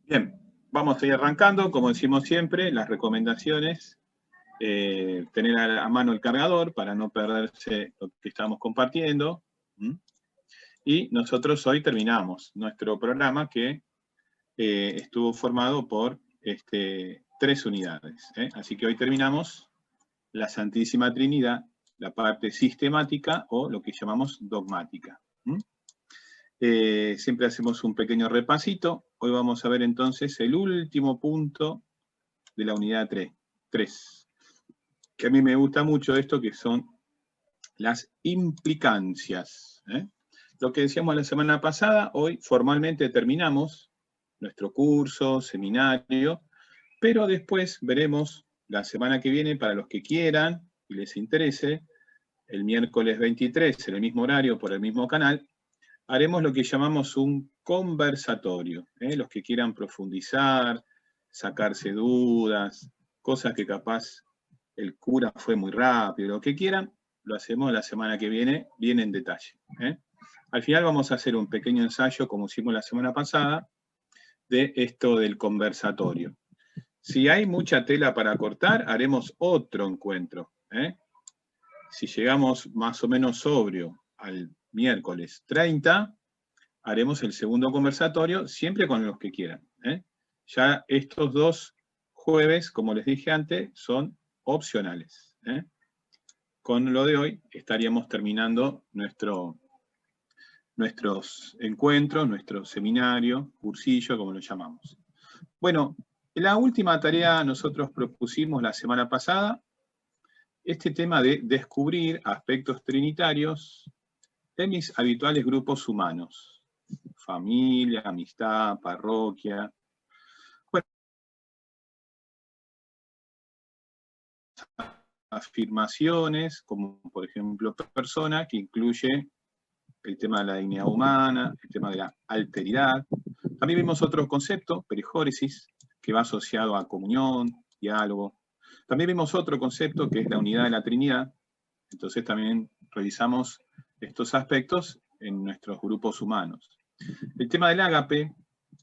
Bien, vamos a ir arrancando, como decimos siempre, las recomendaciones, tener a mano el cargador para no perderse lo que estamos compartiendo. Y nosotros hoy terminamos nuestro programa que estuvo formado por 3 unidades. Así que hoy terminamos la Santísima Trinidad, la parte sistemática o lo que llamamos dogmática. Siempre hacemos un pequeño repasito. Hoy vamos a ver entonces el último punto de la unidad 3, que a mí me gusta mucho esto, que son las implicancias. Lo que decíamos la semana pasada, hoy formalmente terminamos nuestro curso, seminario, pero después veremos la semana que viene, para los que quieran y les interese, el miércoles 23, en el mismo horario, por el mismo canal, haremos lo que llamamos un conversatorio. Los que quieran profundizar, sacarse dudas, cosas que capaz el cura fue muy rápido, lo que quieran, lo hacemos la semana que viene, bien en detalle. Al final vamos a hacer un pequeño ensayo, como hicimos la semana pasada, de esto del conversatorio. Si hay mucha tela para cortar, haremos otro encuentro. Si llegamos más o menos sobrio al miércoles 30, haremos el segundo conversatorio, siempre con los que quieran. Ya estos 2 jueves, como les dije antes, son opcionales. Con lo de hoy estaríamos terminando nuestros encuentros, nuestro seminario, cursillo, como lo llamamos. Bueno, la última tarea nosotros propusimos la semana pasada, este tema de descubrir aspectos trinitarios de mis habituales grupos humanos. Familia, amistad, parroquia. Bueno, afirmaciones, como por ejemplo persona, que incluye el tema de la dignidad humana, el tema de la alteridad. También vimos otro concepto, perijóresis, que va asociado a comunión, diálogo. También vimos otro concepto, que es la unidad de la Trinidad. Entonces también revisamos estos aspectos en nuestros grupos humanos. El tema del ágape,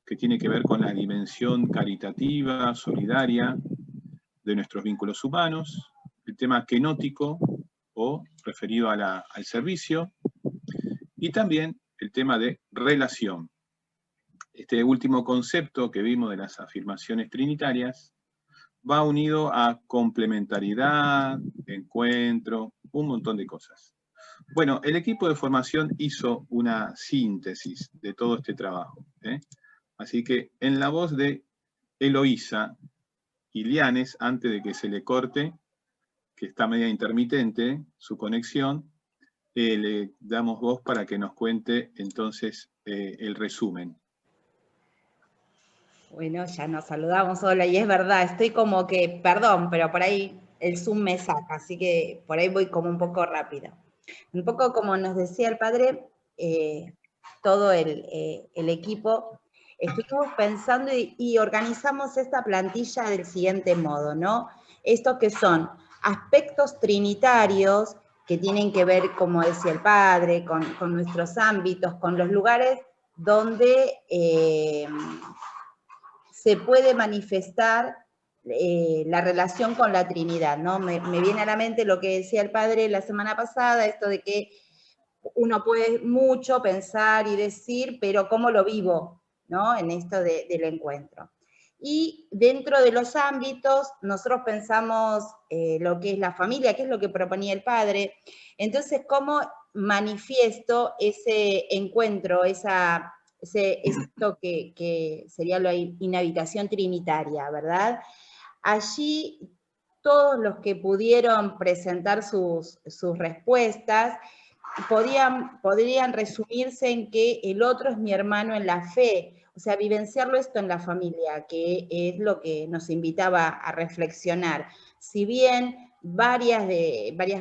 que tiene que ver con la dimensión caritativa, solidaria de nuestros vínculos humanos. El tema kenótico, o referido al servicio. Y también el tema de relación. Este último concepto que vimos de las afirmaciones trinitarias va unido a complementariedad, encuentro, un montón de cosas. Bueno, el equipo de formación hizo una síntesis de todo este trabajo. Así que en la voz de Eloísa Ilianes, antes de que se le corte, que está media intermitente su conexión, le damos voz para que nos cuente entonces el resumen. Bueno, ya nos saludamos, hola, y es verdad, estoy como que, perdón, pero por ahí el Zoom me saca, así que por ahí voy como un poco rápida. Un poco como nos decía el padre, todo el equipo, estuvimos pensando y organizamos esta plantilla del siguiente modo, ¿no? Esto que son aspectos trinitarios que tienen que ver, como decía el padre, con nuestros ámbitos, con los lugares donde se puede manifestar la relación con la Trinidad, ¿no? Me viene a la mente lo que decía el padre la semana pasada, esto de que uno puede mucho pensar y decir, pero ¿cómo lo vivo, ¿no? En esto del encuentro. Y dentro de los ámbitos, nosotros pensamos lo que es la familia, que es lo que proponía el padre. Entonces, ¿cómo manifiesto ese encuentro, esto que sería la inhabitación trinitaria, ¿verdad? Allí todos los que pudieron presentar sus respuestas podrían resumirse en que el otro es mi hermano en la fe, o sea, vivenciarlo esto en la familia, que es lo que nos invitaba a reflexionar. Si bien varias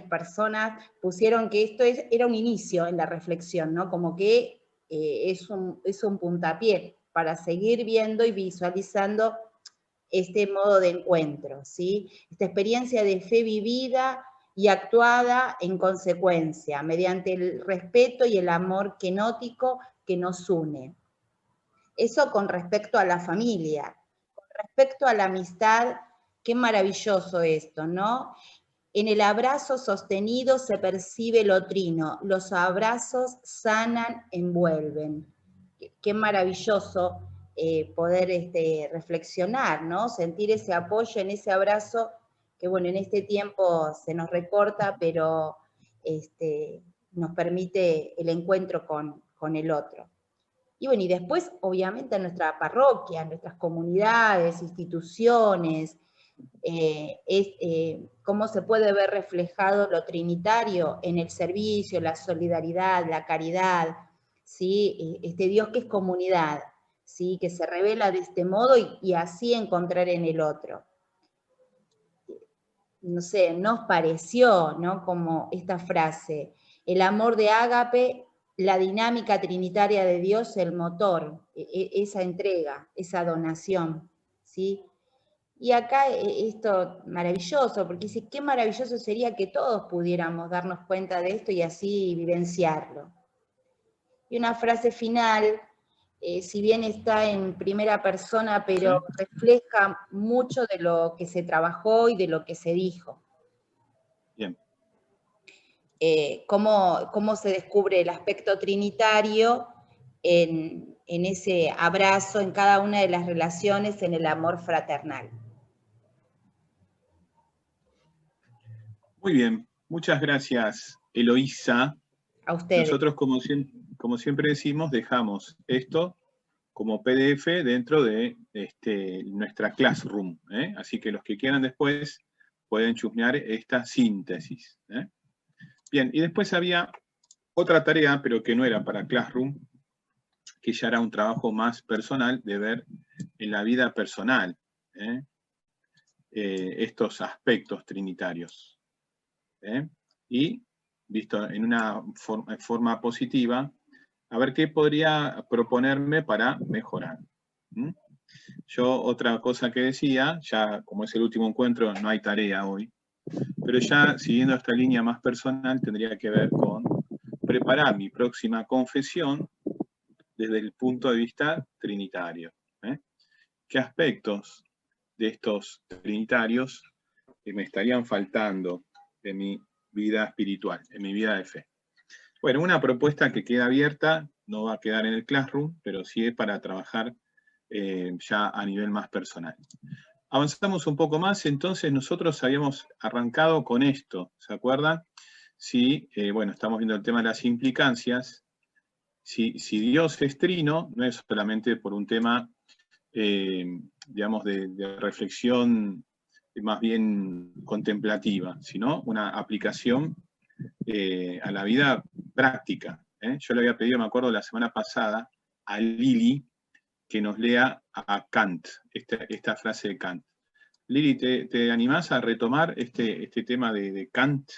personas pusieron que esto era un inicio en la reflexión, ¿no? Como que es un puntapié para seguir viendo y visualizando este modo de encuentro, ¿sí? Esta experiencia de fe vivida y actuada en consecuencia, mediante el respeto y el amor kenótico que nos une. Eso con respecto a la familia. Con respecto a la amistad, qué maravilloso esto, ¿no? En el abrazo sostenido se percibe lo trino, los abrazos sanan, envuelven. Qué maravilloso poder reflexionar, ¿no? Sentir ese apoyo en ese abrazo, que bueno, en este tiempo se nos recorta, pero nos permite el encuentro con el otro. Y bueno, y después, obviamente, en nuestra parroquia, en nuestras comunidades, instituciones, cómo se puede ver reflejado lo trinitario en el servicio, la solidaridad, la caridad, ¿sí? Este Dios que es comunidad, ¿sí? Que se revela de este modo y así encontrar en el otro. No sé, nos pareció, ¿no? Como esta frase, el amor de Ágape, la dinámica trinitaria de Dios, el motor, esa entrega, esa donación, ¿sí? Y acá esto maravilloso, porque dice, qué maravilloso sería que todos pudiéramos darnos cuenta de esto y así vivenciarlo. Y una frase final, si bien está en primera persona, pero ¿Sí? refleja mucho de lo que se trabajó y de lo que se dijo. Bien. Cómo se descubre el aspecto trinitario en ese abrazo, en cada una de las relaciones, en el amor fraternal. Muy bien. Muchas gracias, Eloísa. A ustedes. Nosotros, como siempre decimos, dejamos esto como PDF dentro de nuestra Classroom, ¿eh? Así que los que quieran después pueden chusmear esta síntesis, ¿eh? Bien, y después había otra tarea, pero que no era para Classroom, que ya era un trabajo más personal de ver en la vida personal, ¿eh? Estos aspectos trinitarios, ¿eh? Y, visto en una forma positiva, a ver qué podría proponerme para mejorar. Yo otra cosa que decía, ya como es el último encuentro, no hay tarea hoy, pero ya siguiendo esta línea más personal tendría que ver con preparar mi próxima confesión desde el punto de vista trinitario, ¿eh? ¿Qué aspectos de estos trinitarios me estarían faltando en mi vida espiritual, en mi vida de fe? Bueno, una propuesta que queda abierta, no va a quedar en el Classroom, pero sí es para trabajar ya a nivel más personal. Avanzamos un poco más, entonces nosotros habíamos arrancado con esto, ¿se acuerdan? Sí, bueno, estamos viendo el tema de las implicancias. Si Dios es trino, no es solamente por un tema, digamos, de reflexión más bien contemplativa, sino una aplicación a la vida práctica. Yo le había pedido, me acuerdo, la semana pasada a Lili que nos lea a Kant, esta frase de Kant. Lili, ¿te animás a retomar este tema de Kant,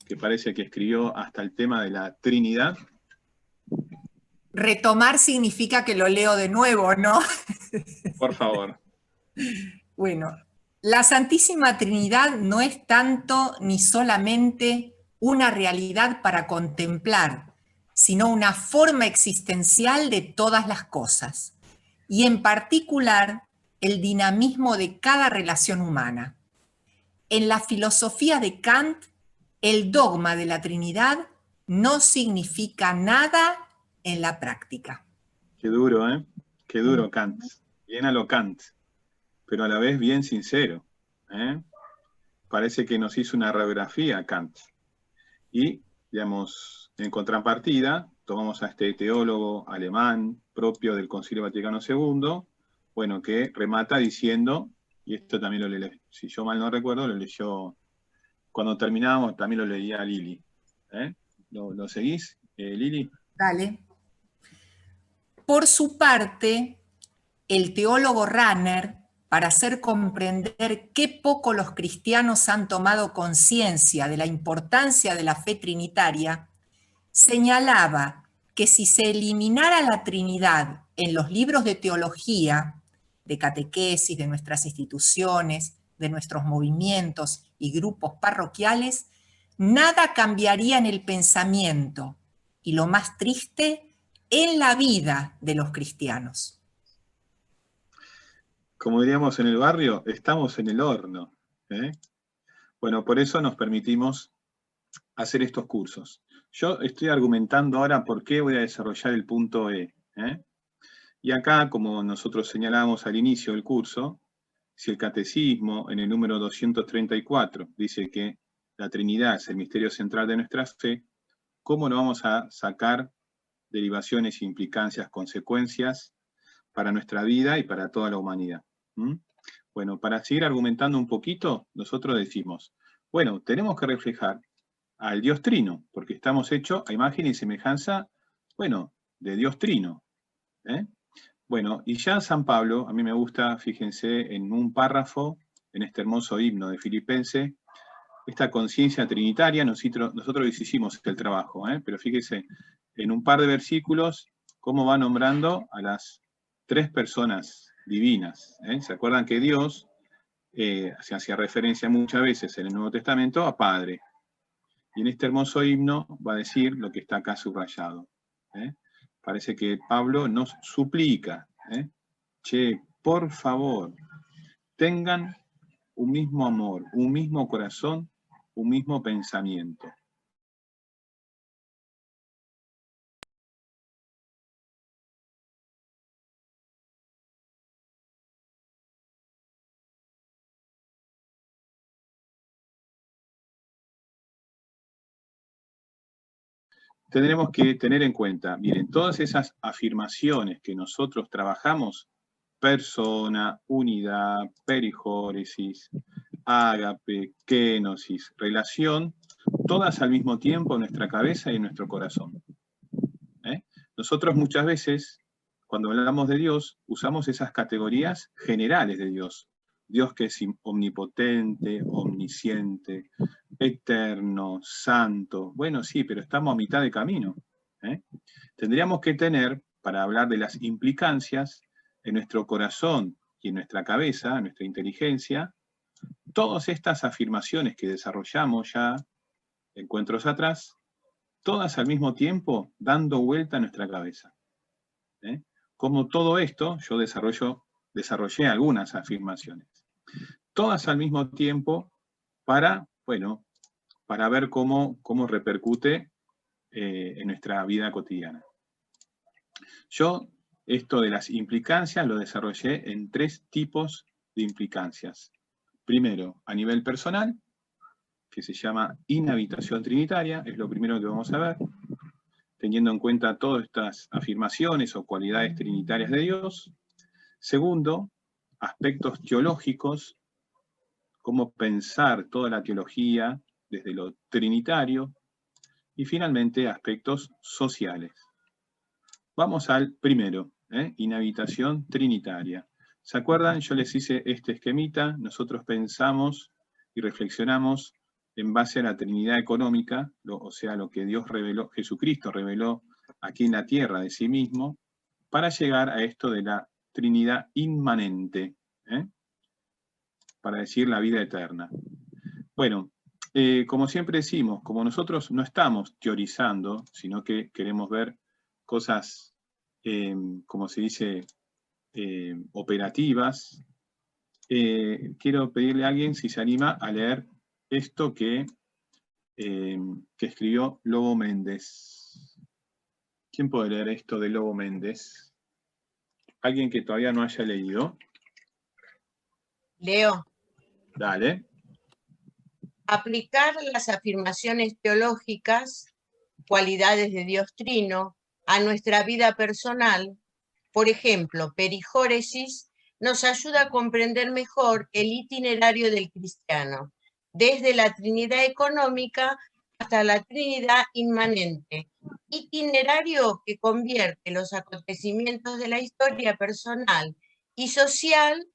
que parece que escribió hasta el tema de la Trinidad? Retomar significa que lo leo de nuevo, ¿no? Por favor. Bueno, la Santísima Trinidad no es tanto ni solamente una realidad para contemplar, sino una forma existencial de todas las cosas, y en particular el dinamismo de cada relación humana. En la filosofía de Kant, el dogma de la Trinidad no significa nada en la práctica. Qué duro, ¿eh? Qué duro Kant. Bien a lo Kant, pero a la vez bien sincero, ¿eh? Parece que nos hizo una radiografía Kant. Y, digamos, en contrapartida, tomamos a este teólogo alemán propio del Concilio Vaticano II, bueno, que remata diciendo, y esto también lo leí, si yo mal no recuerdo, lo leyó, cuando terminábamos también lo leía Lili. ¿Lo seguís, Lili? Dale. Por su parte, el teólogo Rahner, para hacer comprender qué poco los cristianos han tomado conciencia de la importancia de la fe trinitaria, señalaba que si se eliminara la Trinidad en los libros de teología, de catequesis, de nuestras instituciones, de nuestros movimientos y grupos parroquiales, nada cambiaría en el pensamiento y lo más triste en la vida de los cristianos. Como diríamos en el barrio, estamos en el horno. Bueno, por eso nos permitimos hacer estos cursos. Yo estoy argumentando ahora por qué voy a desarrollar el punto E. Y acá, como nosotros señalamos al inicio del curso, si el catecismo en el número 234 dice que la Trinidad es el misterio central de nuestra fe, ¿cómo no vamos a sacar derivaciones, implicancias, consecuencias para nuestra vida y para toda la humanidad? Bueno, para seguir argumentando un poquito, nosotros decimos, bueno, tenemos que reflejar al Dios Trino, porque estamos hechos a imagen y semejanza, bueno, de Dios Trino. Bueno, y ya San Pablo, a mí me gusta, fíjense, en un párrafo, en este hermoso himno de Filipenses, esta conciencia trinitaria, nosotros hicimos el trabajo, pero fíjense, en un par de versículos, cómo va nombrando a las 3 personas divinas. ¿Se acuerdan que Dios se hacía referencia muchas veces en el Nuevo Testamento a Padre? Y en este hermoso himno va a decir lo que está acá subrayado. Parece que Pablo nos suplica, che, por favor, tengan un mismo amor, un mismo corazón, un mismo pensamiento. Tendremos que tener en cuenta, miren, todas esas afirmaciones que nosotros trabajamos, persona, unidad, perijóresis, ágape, kénosis, relación, todas al mismo tiempo en nuestra cabeza y en nuestro corazón. Nosotros muchas veces, cuando hablamos de Dios, usamos esas categorías generales de Dios. Dios que es omnipotente, omnisciente, eterno, santo. Bueno, sí, pero estamos a mitad de camino. Tendríamos que tener, para hablar de las implicancias, en nuestro corazón y en nuestra cabeza, en nuestra inteligencia, todas estas afirmaciones que desarrollamos ya encuentros atrás, todas al mismo tiempo dando vuelta a nuestra cabeza. Como todo esto, yo desarrollé algunas afirmaciones. Todas al mismo tiempo para ver cómo repercute en nuestra vida cotidiana. Yo, esto de las implicancias, lo desarrollé en 3 tipos de implicancias. Primero, a nivel personal, que se llama inhabitación trinitaria, es lo primero que vamos a ver, teniendo en cuenta todas estas afirmaciones o cualidades trinitarias de Dios. Segundo, aspectos teológicos, cómo pensar toda la teología desde lo trinitario. Y finalmente, aspectos sociales. Vamos al primero, inhabitación trinitaria. ¿Se acuerdan? Yo les hice este esquemita, nosotros pensamos y reflexionamos en base a la Trinidad económica, o sea, lo que Dios reveló, Jesucristo reveló aquí en la tierra de sí mismo, para llegar a esto de la Trinidad inmanente, para decir la vida eterna. Bueno, como siempre decimos, como nosotros no estamos teorizando, sino que queremos ver cosas, como se dice, operativas, quiero pedirle a alguien si se anima a leer esto que escribió Lobo Méndez. ¿Quién puede leer esto de Lobo Méndez? ¿Alguien que todavía no haya leído? Leo. Dale. Aplicar las afirmaciones teológicas, cualidades de Dios Trino, a nuestra vida personal, por ejemplo, perijóresis, nos ayuda a comprender mejor el itinerario del cristiano, desde la Trinidad económica hasta la Trinidad inmanente, itinerario que convierte los acontecimientos de la historia personal y social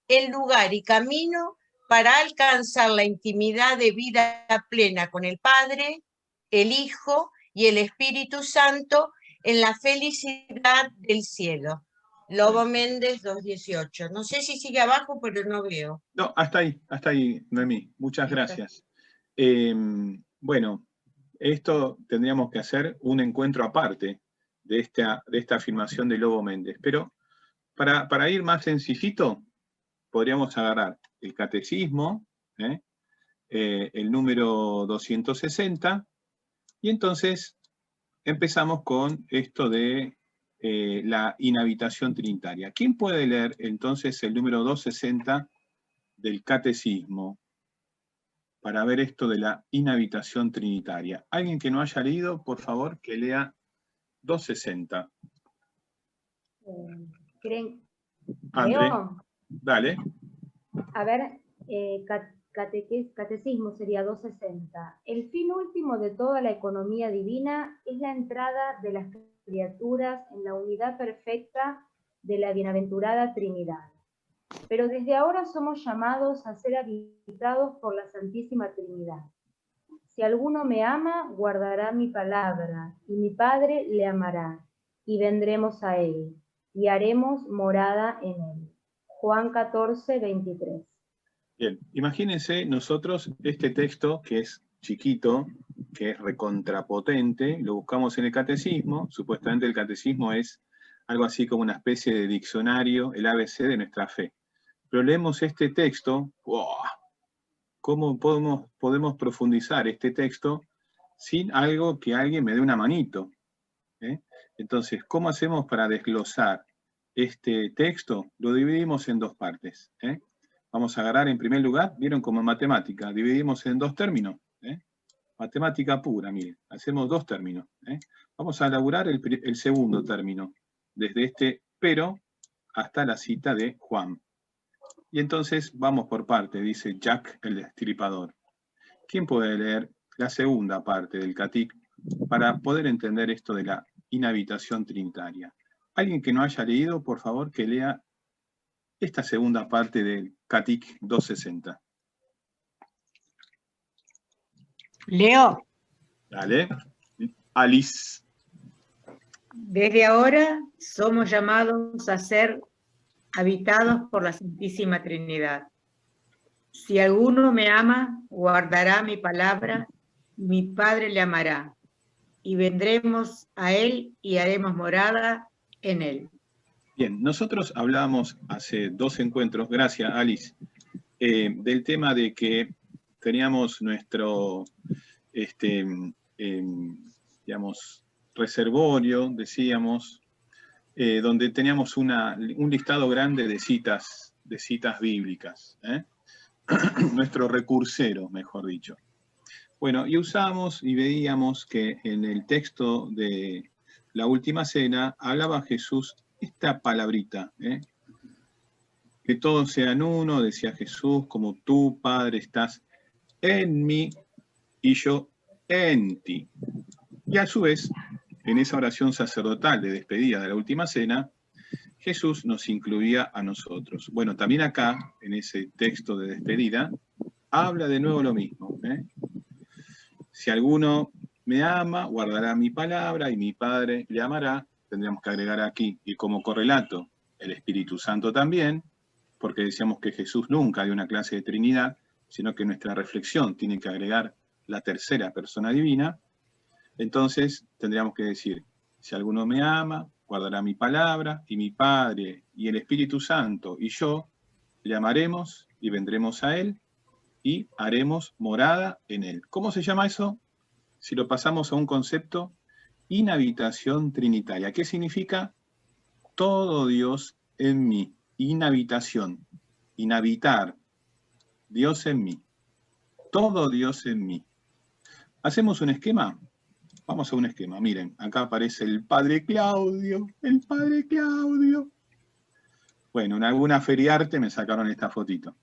en lugar y camino para alcanzar la intimidad de vida plena con el Padre, el Hijo y el Espíritu Santo en la felicidad del cielo. Lobo Méndez 2:18. No sé si sigue abajo, pero no veo. No, hasta ahí, Noemí. Muchas gracias. Bueno, esto tendríamos que hacer un encuentro aparte de esta afirmación de Lobo Méndez. Pero para ir más sencillito, podríamos agarrar el catecismo, el número 260, y entonces empezamos con esto de la inhabitación trinitaria. ¿Quién puede leer entonces el número 260 del catecismo para ver esto de la inhabitación trinitaria? ¿Alguien que no haya leído, por favor, que lea 260? ¿Creen? André, ¿Leo? dale. A ver, catecismo sería 260. El fin último de toda la economía divina es la entrada de las criaturas en la unidad perfecta de la bienaventurada Trinidad. Pero desde ahora somos llamados a ser habitados por la Santísima Trinidad. Si alguno me ama, guardará mi palabra, y mi Padre le amará, y vendremos a él, y haremos morada en él. Juan 14, 23. Bien, imagínense nosotros este texto que es chiquito, que es recontrapotente, lo buscamos en el catecismo, supuestamente el catecismo es algo así como una especie de diccionario, el ABC de nuestra fe. Pero leemos este texto, ¡wow! ¿Cómo podemos profundizar este texto sin algo que alguien me dé una manito? Entonces, ¿cómo hacemos para desglosar este texto? Lo dividimos en dos partes. Vamos a agarrar en primer lugar, vieron como en matemática, dividimos en dos términos. Matemática pura, miren, hacemos dos términos. Vamos a elaborar el segundo término, desde este pero hasta la cita de Juan. Y entonces vamos por parte, dice Jack el Destripador. ¿Quién puede leer la segunda parte del Catic para poder entender esto de la inhabitación trinitaria? Alguien que no haya leído, por favor, que lea esta segunda parte del Catic 260. Leo. Dale. Alice. Desde ahora somos llamados a ser habitados por la Santísima Trinidad. Si alguno me ama, guardará mi palabra, mi Padre le amará, y vendremos a él y haremos morada en él. Bien, nosotros hablábamos hace 2 encuentros, gracias Alice, del tema de que teníamos nuestro, digamos, reservorio, decíamos, donde teníamos un listado grande de citas bíblicas, nuestro recursero, mejor dicho. Bueno, y usamos y veíamos que en el texto de la Última Cena hablaba Jesús esta palabrita, que todos sean uno, decía Jesús, como tú, Padre, estás en mí y yo en ti. Y a su vez, en esa oración sacerdotal de despedida de la Última Cena, Jesús nos incluía a nosotros. Bueno, también acá, en ese texto de despedida, habla de nuevo lo mismo. Si alguno me ama, guardará mi palabra y mi Padre le amará. Tendríamos que agregar aquí, y como correlato, el Espíritu Santo también, porque decíamos que Jesús nunca dio una clase de Trinidad, sino que nuestra reflexión tiene que agregar la tercera persona divina. Entonces tendríamos que decir, si alguno me ama, guardará mi palabra, y mi Padre y el Espíritu Santo y yo le amaremos y vendremos a él y haremos morada en él. ¿Cómo se llama eso? Si lo pasamos a un concepto, inhabitación trinitaria. ¿Qué significa? Todo Dios en mí. Inhabitación. Inhabitar. Dios en mí. Todo Dios en mí. ¿Hacemos un esquema? Vamos a un esquema. Miren, acá aparece el Padre Claudio. El Padre Claudio. Bueno, en alguna feriarte me sacaron esta fotito.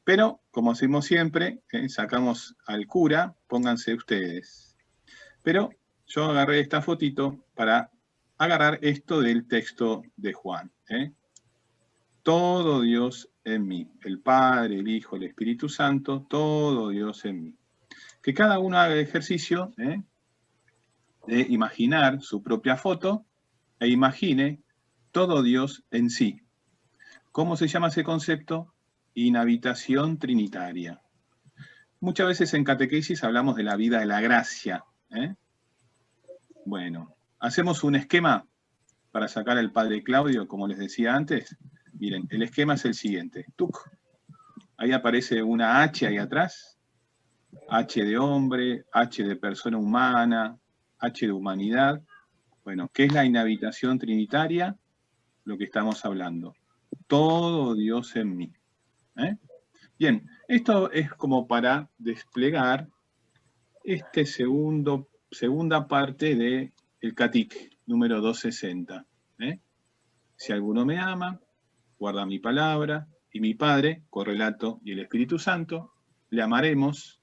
Pero, como hacemos siempre, sacamos al cura, pónganse ustedes. Pero yo agarré esta fotito para agarrar esto del texto de Juan. Todo Dios en mí. El Padre, el Hijo, el Espíritu Santo, todo Dios en mí. Que cada uno haga el ejercicio de imaginar su propia foto e imagine todo Dios en sí. ¿Cómo se llama ese concepto? Inhabitación trinitaria. Muchas veces en catequesis hablamos de la vida de la gracia. Bueno, hacemos un esquema para sacar al padre Claudio, como les decía antes. Miren, el esquema es el siguiente. ¡Tuc! Ahí aparece una H ahí atrás. H de hombre, H de persona humana, H de humanidad. Bueno, ¿qué es la inhabitación trinitaria? Lo que estamos hablando. Todo Dios en mí. Bien, esto es como para desplegar este segunda parte del Catic, número 260. Si alguno me ama, guarda mi palabra, y mi Padre, correlato, y el Espíritu Santo, le amaremos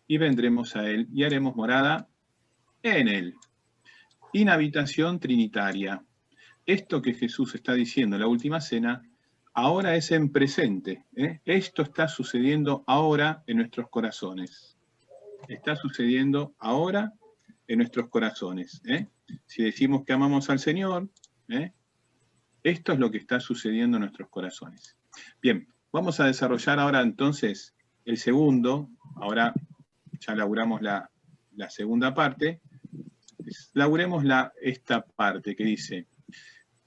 y vendremos a Él y haremos morada en Él. Inhabitación trinitaria. Esto que Jesús está diciendo en la última cena, ahora es en presente. Esto está sucediendo ahora en nuestros corazones. Está sucediendo ahora en nuestros corazones. Si decimos que amamos al Señor, esto es lo que está sucediendo en nuestros corazones. Bien, vamos a desarrollar ahora entonces el segundo. Ahora ya laburamos la segunda parte. Laburemos esta parte que dice: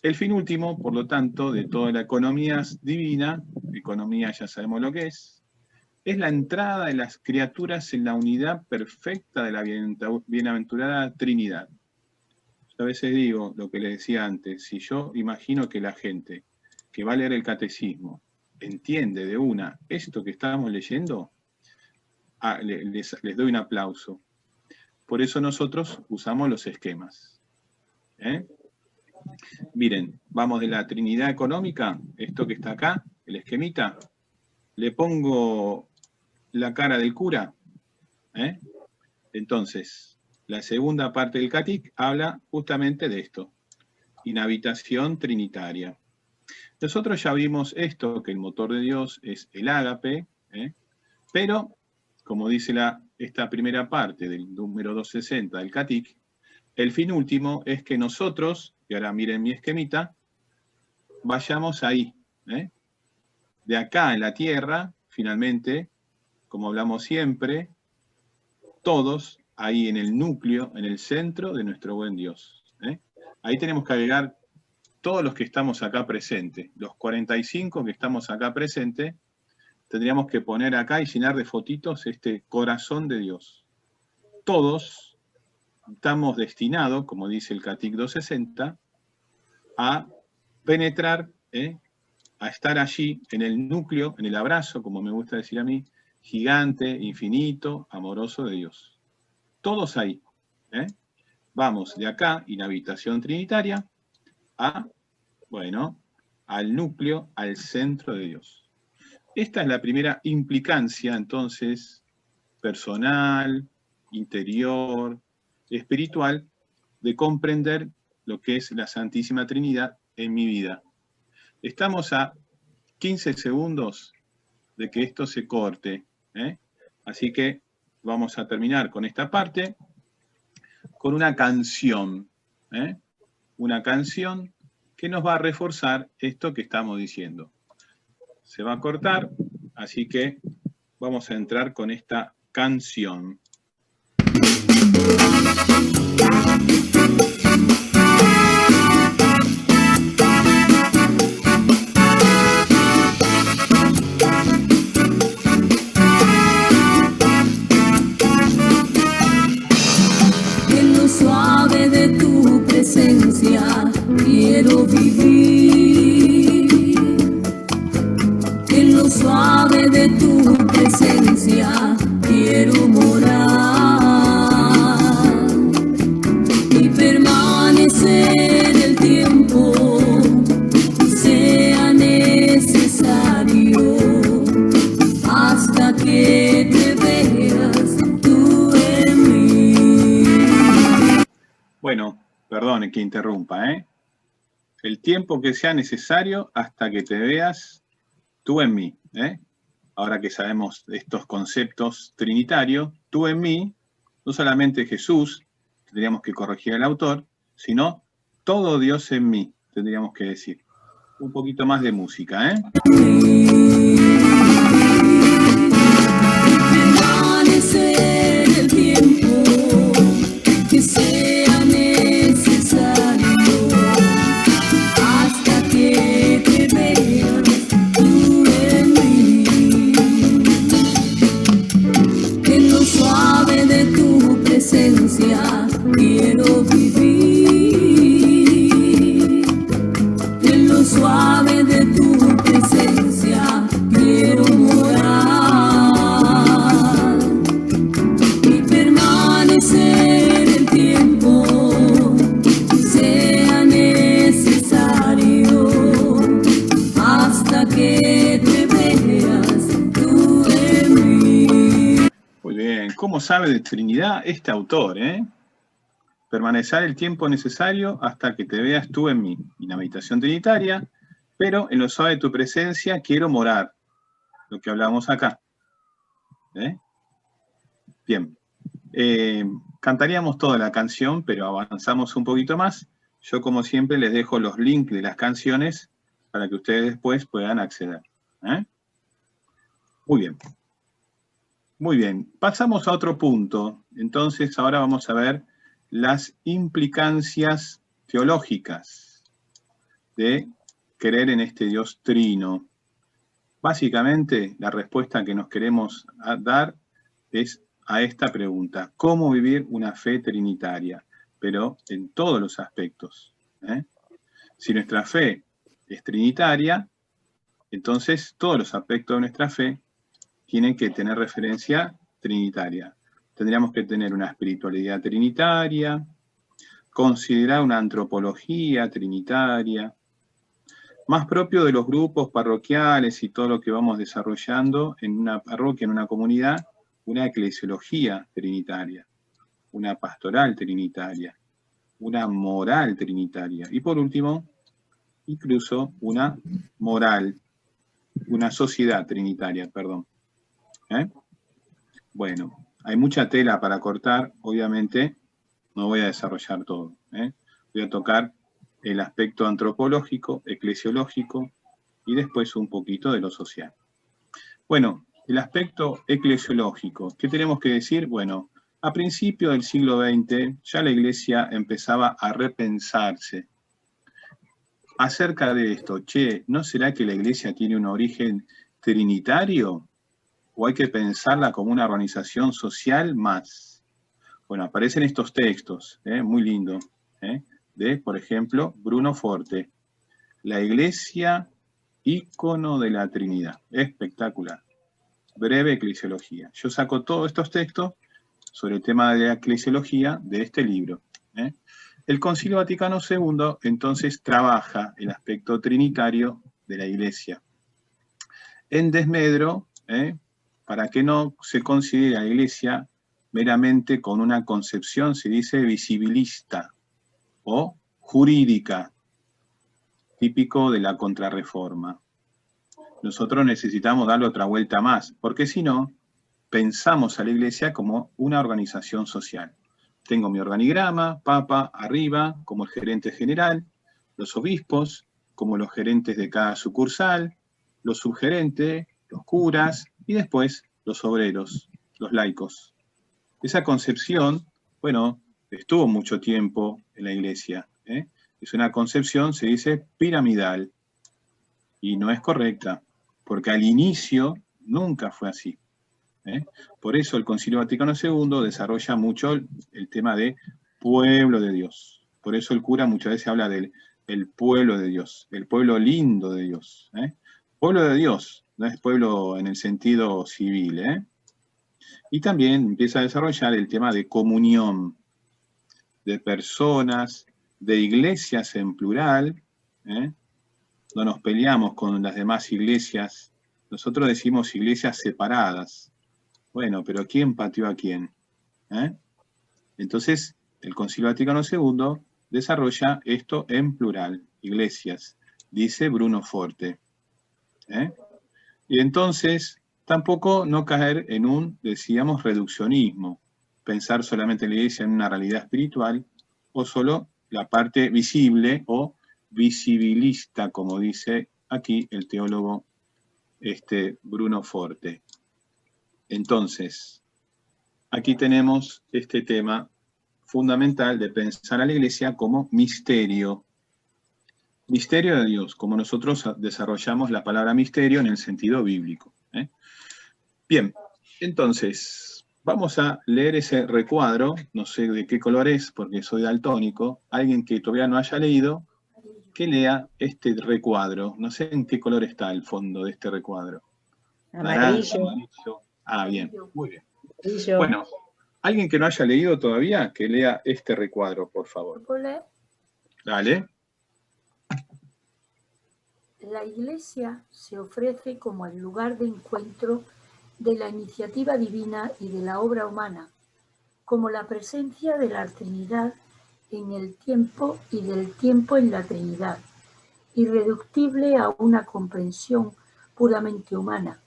el fin último, por lo tanto, de toda la economía divina, economía ya sabemos lo que es la entrada de las criaturas en la unidad perfecta de la bienaventurada Trinidad. Yo a veces digo lo que les decía antes: si yo imagino que la gente que va a leer el catecismo entiende de una esto que estábamos leyendo, les doy un aplauso. Por eso nosotros usamos los esquemas. Miren, vamos de la Trinidad económica, esto que está acá, el esquemita, le pongo la cara del cura. Entonces, la segunda parte del Catic habla justamente de esto, inhabitación trinitaria. Nosotros ya vimos esto, que el motor de Dios es el ágape, pero, como dice esta primera parte del número 260 del Catic, el fin último es que nosotros, y ahora miren mi esquemita, vayamos ahí, de acá en la tierra, finalmente, como hablamos siempre, todos ahí en el núcleo, en el centro de nuestro buen Dios. Ahí tenemos que agregar todos los que estamos acá presentes, los 45 que estamos acá presentes, tendríamos que poner acá y llenar de fotitos este corazón de Dios. Todos estamos destinados, como dice el Catic 260, a penetrar, a estar allí en el núcleo, en el abrazo, como me gusta decir a mí, gigante, infinito, amoroso de Dios. Todos ahí. Vamos de acá, inhabitación trinitaria, al núcleo, al centro de Dios. Esta es la primera implicancia, entonces, personal, interior, espiritual, de comprender lo que es la Santísima Trinidad en mi vida. Estamos a 15 segundos de que esto se corte. Así que vamos a terminar con esta parte, con una canción. Una canción que nos va a reforzar esto que estamos diciendo. Se va a cortar, así que vamos a entrar con esta canción. En lo suave de tu presencia quiero vivir. En lo suave de tu presencia quiero morar y permanecer el tiempo que sea necesario hasta que te veas tú en mí. Bueno, perdone que interrumpa, El tiempo que sea necesario hasta que te veas tú en mí, Ahora que sabemos estos conceptos trinitarios, tú en mí, no solamente Jesús, tendríamos que corregir al autor, sino todo Dios en mí, tendríamos que decir. Un poquito más de música, Permanecer el tiempo que sea necesario ¿Cómo sabe de Trinidad este autor? Permanecer el tiempo necesario hasta que te veas tú en mí. Y la meditación trinitaria, pero en lo suave de tu presencia quiero morar. Lo que hablamos acá. Bien. Cantaríamos toda la canción, pero avanzamos un poquito más. Yo, como siempre, les dejo los links de las canciones para que ustedes después puedan acceder. Muy bien. Muy bien. Pasamos a otro punto. Entonces, ahora vamos a ver las implicancias teológicas de creer en este Dios trino. Básicamente, la respuesta que nos queremos dar es a esta pregunta: ¿cómo vivir una fe trinitaria? Pero en todos los aspectos. Si nuestra fe es trinitaria, entonces todos los aspectos de nuestra fe tienen que tener referencia trinitaria. Tendríamos que tener una espiritualidad trinitaria, considerar una antropología trinitaria, más propio de los grupos parroquiales y todo lo que vamos desarrollando en una parroquia, en una comunidad, una eclesiología trinitaria, una pastoral trinitaria, una moral trinitaria. Y por último, incluso una moral, una sociedad trinitaria, perdón. Bueno, hay mucha tela para cortar, obviamente no voy a desarrollar todo. Voy a tocar el aspecto antropológico, eclesiológico y después un poquito de lo social. Bueno, el aspecto eclesiológico, ¿qué tenemos que decir? Bueno, a principios del siglo XX ya la Iglesia empezaba a repensarse acerca de esto. ¿No será que la Iglesia tiene un origen trinitario? ¿O hay que pensarla como una organización social más? Bueno, aparecen estos textos, muy lindos, de, por ejemplo, Bruno Forte. La Iglesia, ícono de la Trinidad. Espectacular. Breve eclesiología. Yo saco todos estos textos sobre el tema de la eclesiología de este libro. El Concilio Vaticano II, entonces, trabaja el aspecto trinitario de la Iglesia. En desmedro, para que no se considere a la Iglesia meramente con una concepción, se dice, visibilista o jurídica, típico de la Contrarreforma. Nosotros necesitamos darle otra vuelta más, porque si no, pensamos a la Iglesia como una organización social. Tengo mi organigrama, Papa arriba, como el gerente general, los obispos, como los gerentes de cada sucursal, los subgerentes, los curas, y después los obreros, los laicos. Esa concepción, bueno, estuvo mucho tiempo en la Iglesia. Es una concepción, se dice, piramidal, y no es correcta, porque al inicio nunca fue así. Por eso el Concilio Vaticano II desarrolla mucho el tema de pueblo de Dios. Por eso el cura muchas veces habla del pueblo de Dios, el pueblo lindo de Dios. Pueblo de Dios, no es pueblo en el sentido civil. Y también empieza a desarrollar el tema de comunión, de personas, de iglesias en plural. No nos peleamos con las demás iglesias. Nosotros decimos iglesias separadas. Bueno, pero ¿quién pateó a quién? Entonces, el Concilio Vaticano II desarrolla esto en plural, iglesias, dice Bruno Forte. Y entonces, tampoco no caer en un, decíamos, reduccionismo, pensar solamente en la iglesia en una realidad espiritual, o solo la parte visible o visibilista, como dice aquí el teólogo Bruno Forte. Entonces, aquí tenemos este tema fundamental de pensar a la Iglesia como misterio. Misterio de Dios, como nosotros desarrollamos la palabra misterio en el sentido bíblico. Bien, entonces, vamos a leer ese recuadro, no sé de qué color es, porque soy daltónico. Alguien que todavía no haya leído, que lea este recuadro. No sé en qué color está el fondo de este recuadro. Naranja, amarillo. Ah, bien, muy bien. Bueno, alguien que no haya leído todavía, que lea este recuadro, por favor. Dale. La iglesia se ofrece como el lugar de encuentro de la iniciativa divina y de la obra humana, como la presencia de la Trinidad en el tiempo y del tiempo en la Trinidad, irreductible a una comprensión puramente humana,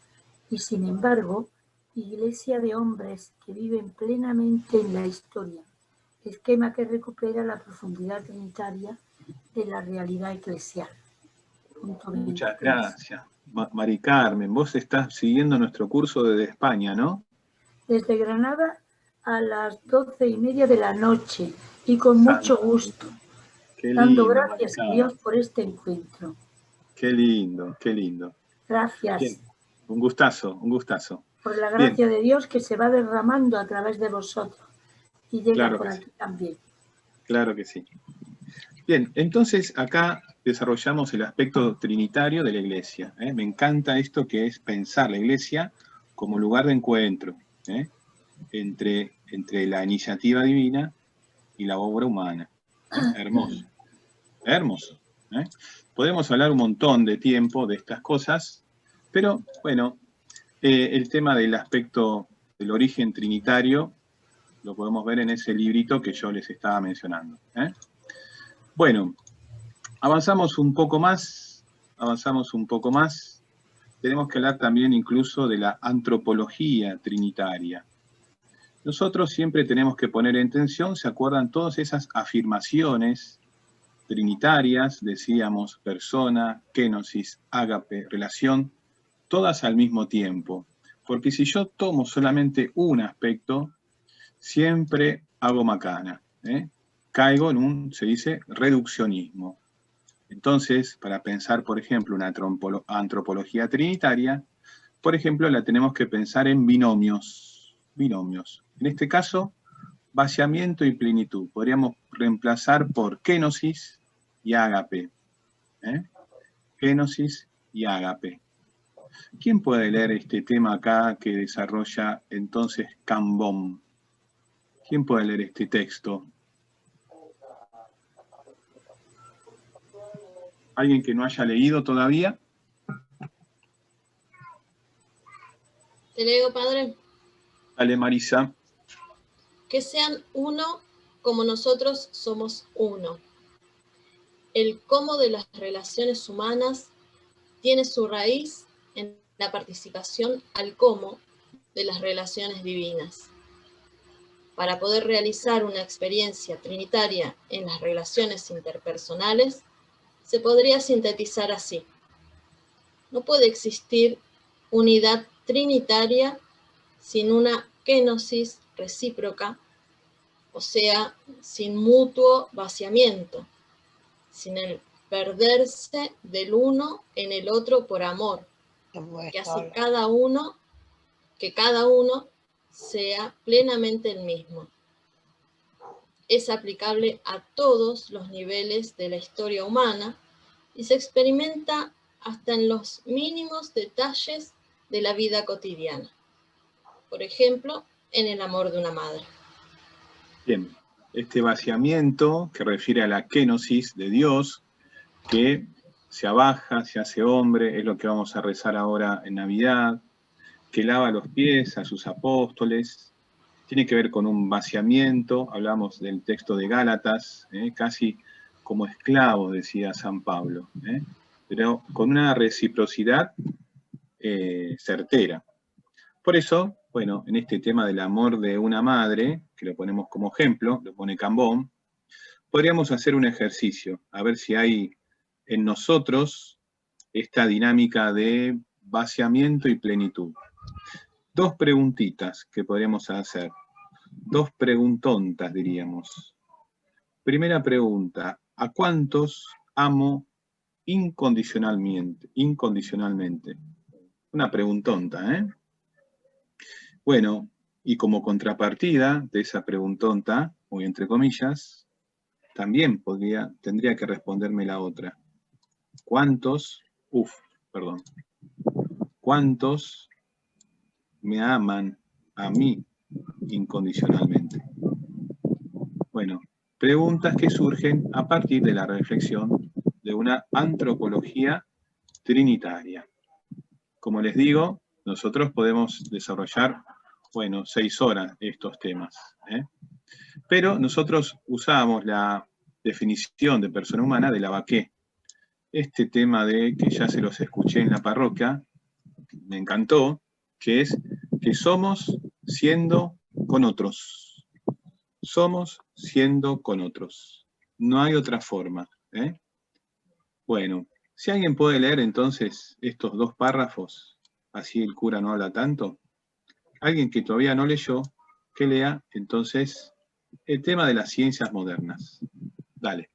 y sin embargo, iglesia de hombres que viven plenamente en la historia, esquema que recupera la profundidad trinitaria de la realidad eclesial. Punto Muchas 23. gracias. Mari Carmen, vos estás siguiendo nuestro curso desde España, ¿no? Desde Granada a las 12:30 de la noche y con mucho gusto, Qué dando lindo, gracias a Mari Dios Carmen. por este encuentro. Qué lindo, qué lindo. Gracias Bien, un gustazo, un gustazo. por la Bien, gracia de Dios que se va derramando a través de vosotros y llega claro por que aquí sí, también. claro que sí. Bien, entonces acá desarrollamos el aspecto trinitario de la iglesia. Me encanta esto que es pensar la iglesia como lugar de encuentro entre la iniciativa divina y la obra humana. Hermoso, hermoso. Podemos hablar un montón de tiempo de estas cosas, pero bueno, el tema del aspecto del origen trinitario lo podemos ver en ese librito que yo les estaba mencionando. Bueno, avanzamos un poco más. Tenemos que hablar también incluso de la antropología trinitaria. Nosotros siempre tenemos que poner en tensión, ¿se acuerdan? Todas esas afirmaciones trinitarias, decíamos, persona, kenosis, ágape, relación, todas al mismo tiempo. Porque si yo tomo solamente un aspecto, siempre hago macana. Caigo en un, se dice, reduccionismo. Entonces, para pensar, por ejemplo, una antropología trinitaria, por ejemplo, la tenemos que pensar en binomios. Binomios. En este caso, vaciamiento y plenitud. Podríamos reemplazar por kenosis y ágape. Kenosis y ágape. ¿Quién puede leer este tema acá que desarrolla entonces Cambón? ¿Quién puede leer este texto? ¿Alguien que no haya leído todavía? Te leo, Padre. Dale, Marisa. Que sean uno como nosotros somos uno. El cómo de las relaciones humanas tiene su raíz en la participación al cómo de las relaciones divinas. Para poder realizar una experiencia trinitaria en las relaciones interpersonales, se podría sintetizar así. No puede existir unidad trinitaria sin una kenosis recíproca, o sea, sin mutuo vaciamiento, sin el perderse del uno en el otro por amor, que hace que cada uno sea plenamente el mismo. Es aplicable a todos los niveles de la historia humana y se experimenta hasta en los mínimos detalles de la vida cotidiana. Por ejemplo, en el amor de una madre. Bien, este vaciamiento que refiere a la kenosis de Dios, que se abaja, se hace hombre, es lo que vamos a rezar ahora en Navidad, que lava los pies a sus apóstoles, tiene que ver con un vaciamiento, hablamos del texto de Gálatas, casi como esclavos, decía San Pablo, pero con una reciprocidad certera. Por eso, bueno, en este tema del amor de una madre, que lo ponemos como ejemplo, lo pone Cambón, podríamos hacer un ejercicio, a ver si hay en nosotros esta dinámica de vaciamiento y plenitud. Dos preguntitas que podríamos hacer, dos preguntontas diríamos. Primera pregunta, ¿a cuántos amo incondicionalmente? Una preguntonta, ¿eh? Bueno, y como contrapartida de esa preguntonta, muy entre comillas, también tendría que responderme la otra. ¿Cuántos me aman a mí incondicionalmente? Bueno, preguntas que surgen a partir de la reflexión de una antropología trinitaria. Como les digo, nosotros podemos desarrollar, bueno, 6 horas estos temas. Pero nosotros usamos la definición de persona humana de Lavaqué. Este tema de que ya se los escuché en la parroquia, me encantó, que es que somos siendo con otros. Somos siendo con otros. No hay otra forma. Bueno, si alguien puede leer entonces estos 2 párrafos, así el cura no habla tanto. Alguien que todavía no leyó, que lea entonces el tema de las ciencias modernas. Dale.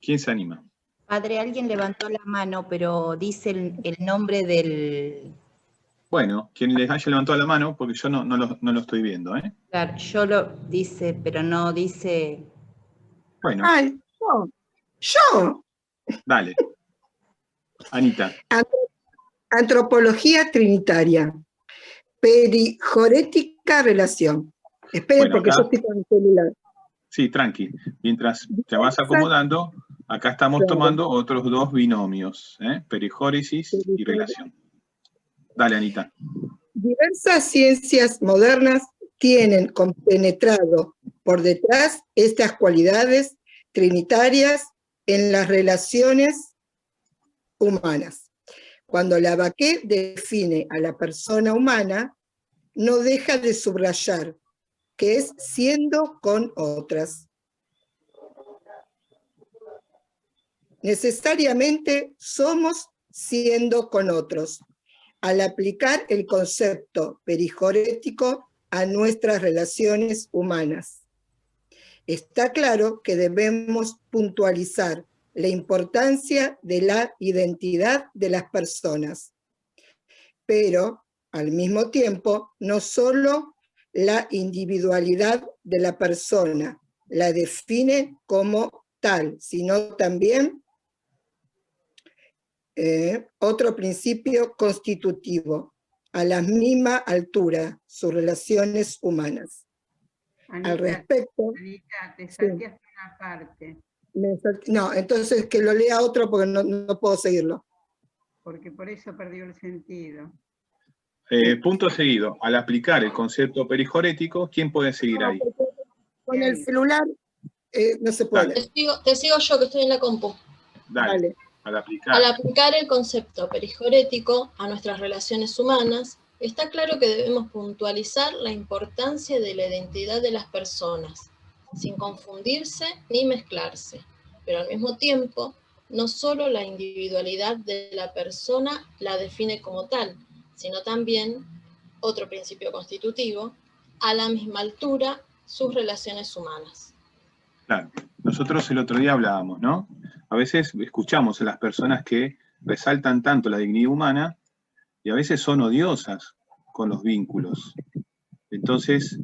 ¿Quién se anima? Padre, alguien levantó la mano, pero dice el nombre del... Bueno, quien les haya levantado la mano, porque yo no lo estoy viendo, Claro, yo lo dice, pero no dice... Bueno. Ay, yo. Dale. Anita. Antropología trinitaria. Perijorética relación. Esperen, Bueno, porque acá, yo estoy con el celular. Sí, tranqui. Mientras te vas acomodando, acá estamos tomando otros 2 binomios, perijóresis y relación. Dale, Anita. Diversas ciencias modernas tienen compenetrado por detrás estas cualidades trinitarias en las relaciones humanas. Cuando Lavaqué define a la persona humana, no deja de subrayar que es siendo con otras. Necesariamente somos siendo con otros, al aplicar el concepto perijorético a nuestras relaciones humanas. Está claro que debemos puntualizar la importancia de la identidad de las personas, pero al mismo tiempo no solo la individualidad de la persona la define como tal, sino también otro principio constitutivo, a la misma altura, sus relaciones humanas. Anita, Al respecto... Anita, te salteaste una parte. No, entonces que lo lea otro porque no puedo seguirlo. Porque por eso perdió el sentido. Punto seguido. Al aplicar el concepto perijorético, ¿quién puede seguir ahí? Con el celular no se puede. Te sigo yo, que estoy en la compu. Dale. Al aplicar el concepto perijorético a nuestras relaciones humanas, está claro que debemos puntualizar la importancia de la identidad de las personas, sin confundirse ni mezclarse, pero al mismo tiempo, no solo la individualidad de la persona la define como tal, sino también, otro principio constitutivo, a la misma altura sus relaciones humanas. Claro, nosotros el otro día hablábamos, ¿no? A veces escuchamos a las personas que resaltan tanto la dignidad humana y a veces son odiosas con los vínculos. Entonces,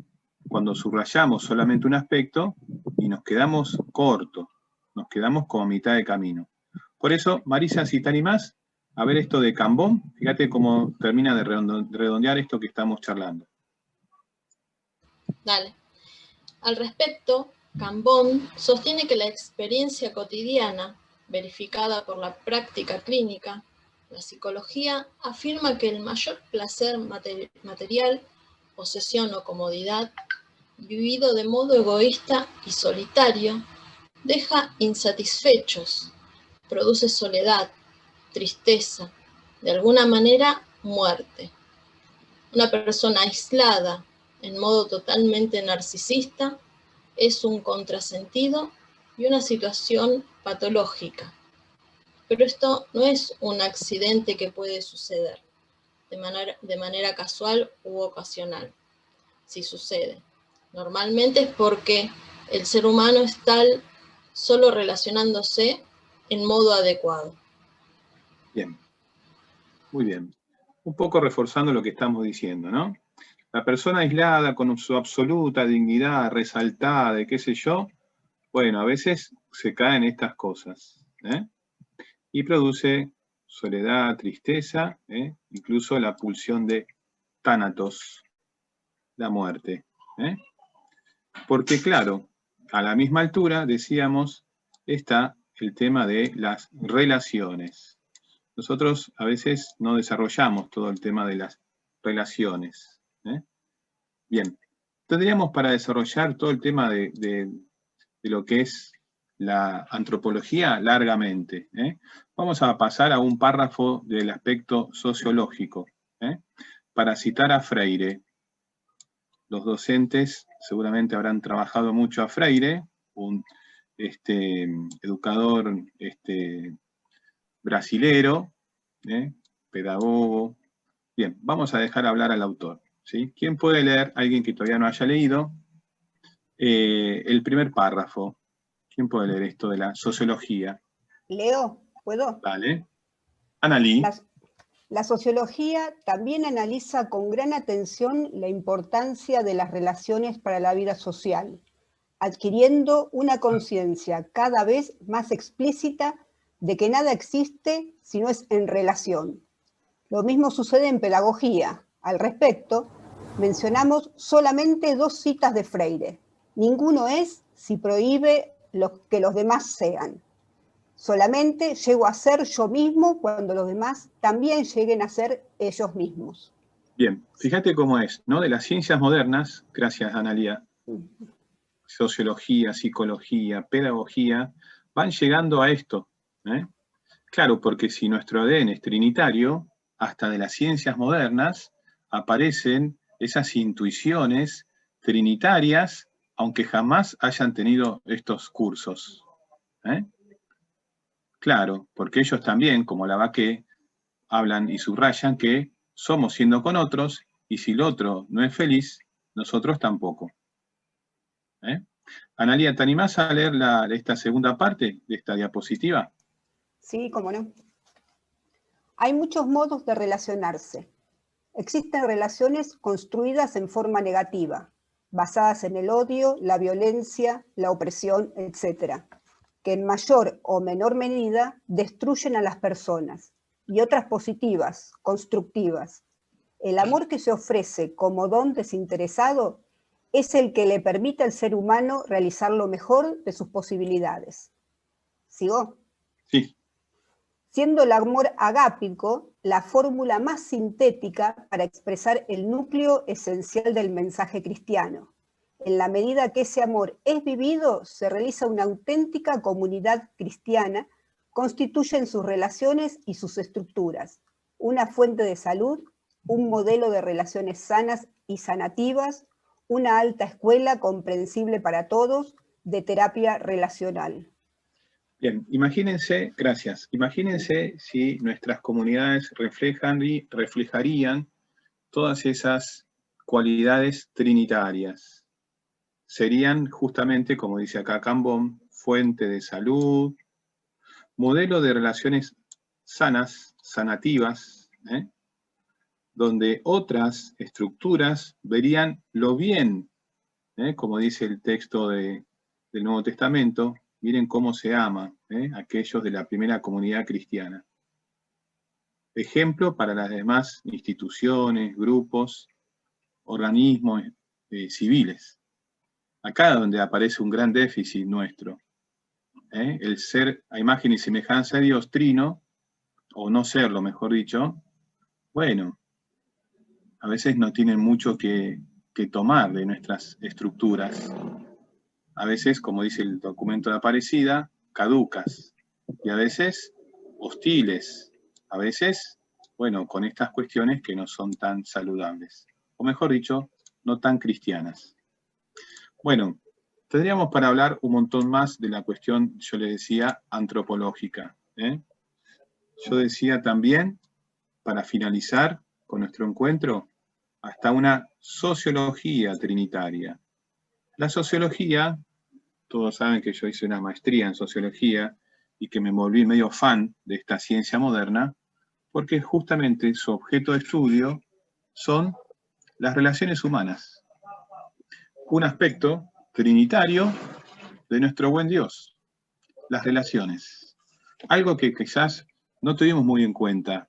cuando subrayamos solamente un aspecto y nos quedamos cortos, nos quedamos como a mitad de camino. Por eso, Marisa, si te animás a ver esto de Cambón, fíjate cómo termina de redondear esto que estamos charlando. Dale. Al respecto, Cambón sostiene que la experiencia cotidiana, verificada por la práctica clínica, la psicología afirma que el mayor placer material, posesión o comodidad, vivido de modo egoísta y solitario, deja insatisfechos, produce soledad, tristeza, de alguna manera muerte. Una persona aislada, en modo totalmente narcisista, es un contrasentido y una situación patológica. Pero esto no es un accidente que puede suceder de manera casual u ocasional. Si sucede, normalmente es porque el ser humano es tal solo relacionándose en modo adecuado. Bien, muy bien. Un poco reforzando lo que estamos diciendo, ¿no? La persona aislada con su absoluta dignidad, resaltada, qué sé yo, bueno, a veces se cae en estas cosas, y produce soledad, tristeza, incluso la pulsión de tánatos, la muerte. Porque claro, a la misma altura, decíamos, está el tema de las relaciones. Nosotros a veces no desarrollamos todo el tema de las relaciones. Bien, tendríamos para desarrollar todo el tema de lo que es la antropología largamente. Vamos a pasar a un párrafo del aspecto sociológico. Para citar a Freire, los docentes seguramente habrán trabajado mucho a Freire, un educador brasilero, pedagogo. Bien, vamos a dejar hablar al autor. ¿Sí? ¿Quién puede leer? Alguien que todavía no haya leído. El primer párrafo. ¿Quién puede leer esto de la sociología? Leo, ¿puedo? Vale. Analí. La sociología también analiza con gran atención la importancia de las relaciones para la vida social, adquiriendo una conciencia cada vez más explícita de que nada existe si no es en relación. Lo mismo sucede en pedagogía. Al respecto, mencionamos solamente 2 citas de Freire. Ninguno es si prohíbe que los demás sean. Solamente llego a ser yo mismo cuando los demás también lleguen a ser ellos mismos. Bien, fíjate cómo es, ¿no? De las ciencias modernas, gracias Analía, sociología, psicología, pedagogía, van llegando a esto. Claro, porque si nuestro ADN es trinitario, hasta de las ciencias modernas aparecen esas intuiciones trinitarias, aunque jamás hayan tenido estos cursos. Claro, porque ellos también, como Lavaque, hablan y subrayan que somos siendo con otros, y si el otro no es feliz, nosotros tampoco. Analía, ¿te animás a leer esta segunda parte de esta diapositiva? Sí, cómo no. Hay muchos modos de relacionarse. Existen relaciones construidas en forma negativa, basadas en el odio, la violencia, la opresión, etc., que en mayor o menor medida destruyen a las personas, y otras positivas, constructivas. El amor que se ofrece como don desinteresado es el que le permite al ser humano realizar lo mejor de sus posibilidades. ¿Sigo? Sí. Siendo el amor agápico la fórmula más sintética para expresar el núcleo esencial del mensaje cristiano. En la medida que ese amor es vivido, se realiza una auténtica comunidad cristiana, constituyen sus relaciones y sus estructuras, una fuente de salud, un modelo de relaciones sanas y sanativas, una alta escuela comprensible para todos de terapia relacional. Bien, imagínense, gracias, imagínense si nuestras comunidades reflejarían todas esas cualidades trinitarias. Serían justamente, como dice acá Cambón, fuente de salud, modelo de relaciones sanas, sanativas, donde otras estructuras verían lo bien, como dice el texto del Nuevo Testamento, miren cómo se ama aquellos de la primera comunidad cristiana. Ejemplo para las demás instituciones, grupos, organismos civiles. Acá es donde aparece un gran déficit nuestro. El ser a imagen y semejanza de Dios trino, o no serlo, mejor dicho, bueno, a veces no tienen mucho que tomar de nuestras estructuras. A veces, como dice el documento de Aparecida, caducas, y a veces hostiles, a veces, bueno, con estas cuestiones que no son tan saludables, o mejor dicho, no tan cristianas. Bueno, tendríamos para hablar un montón más de la cuestión, yo le decía, antropológica. Yo decía también, para finalizar con nuestro encuentro, hasta una sociología trinitaria. La sociología, todos saben que yo hice una maestría en sociología y que me volví medio fan de esta ciencia moderna, porque justamente su objeto de estudio son las relaciones humanas. Un aspecto trinitario de nuestro buen Dios, las relaciones. Algo que quizás no tuvimos muy en cuenta.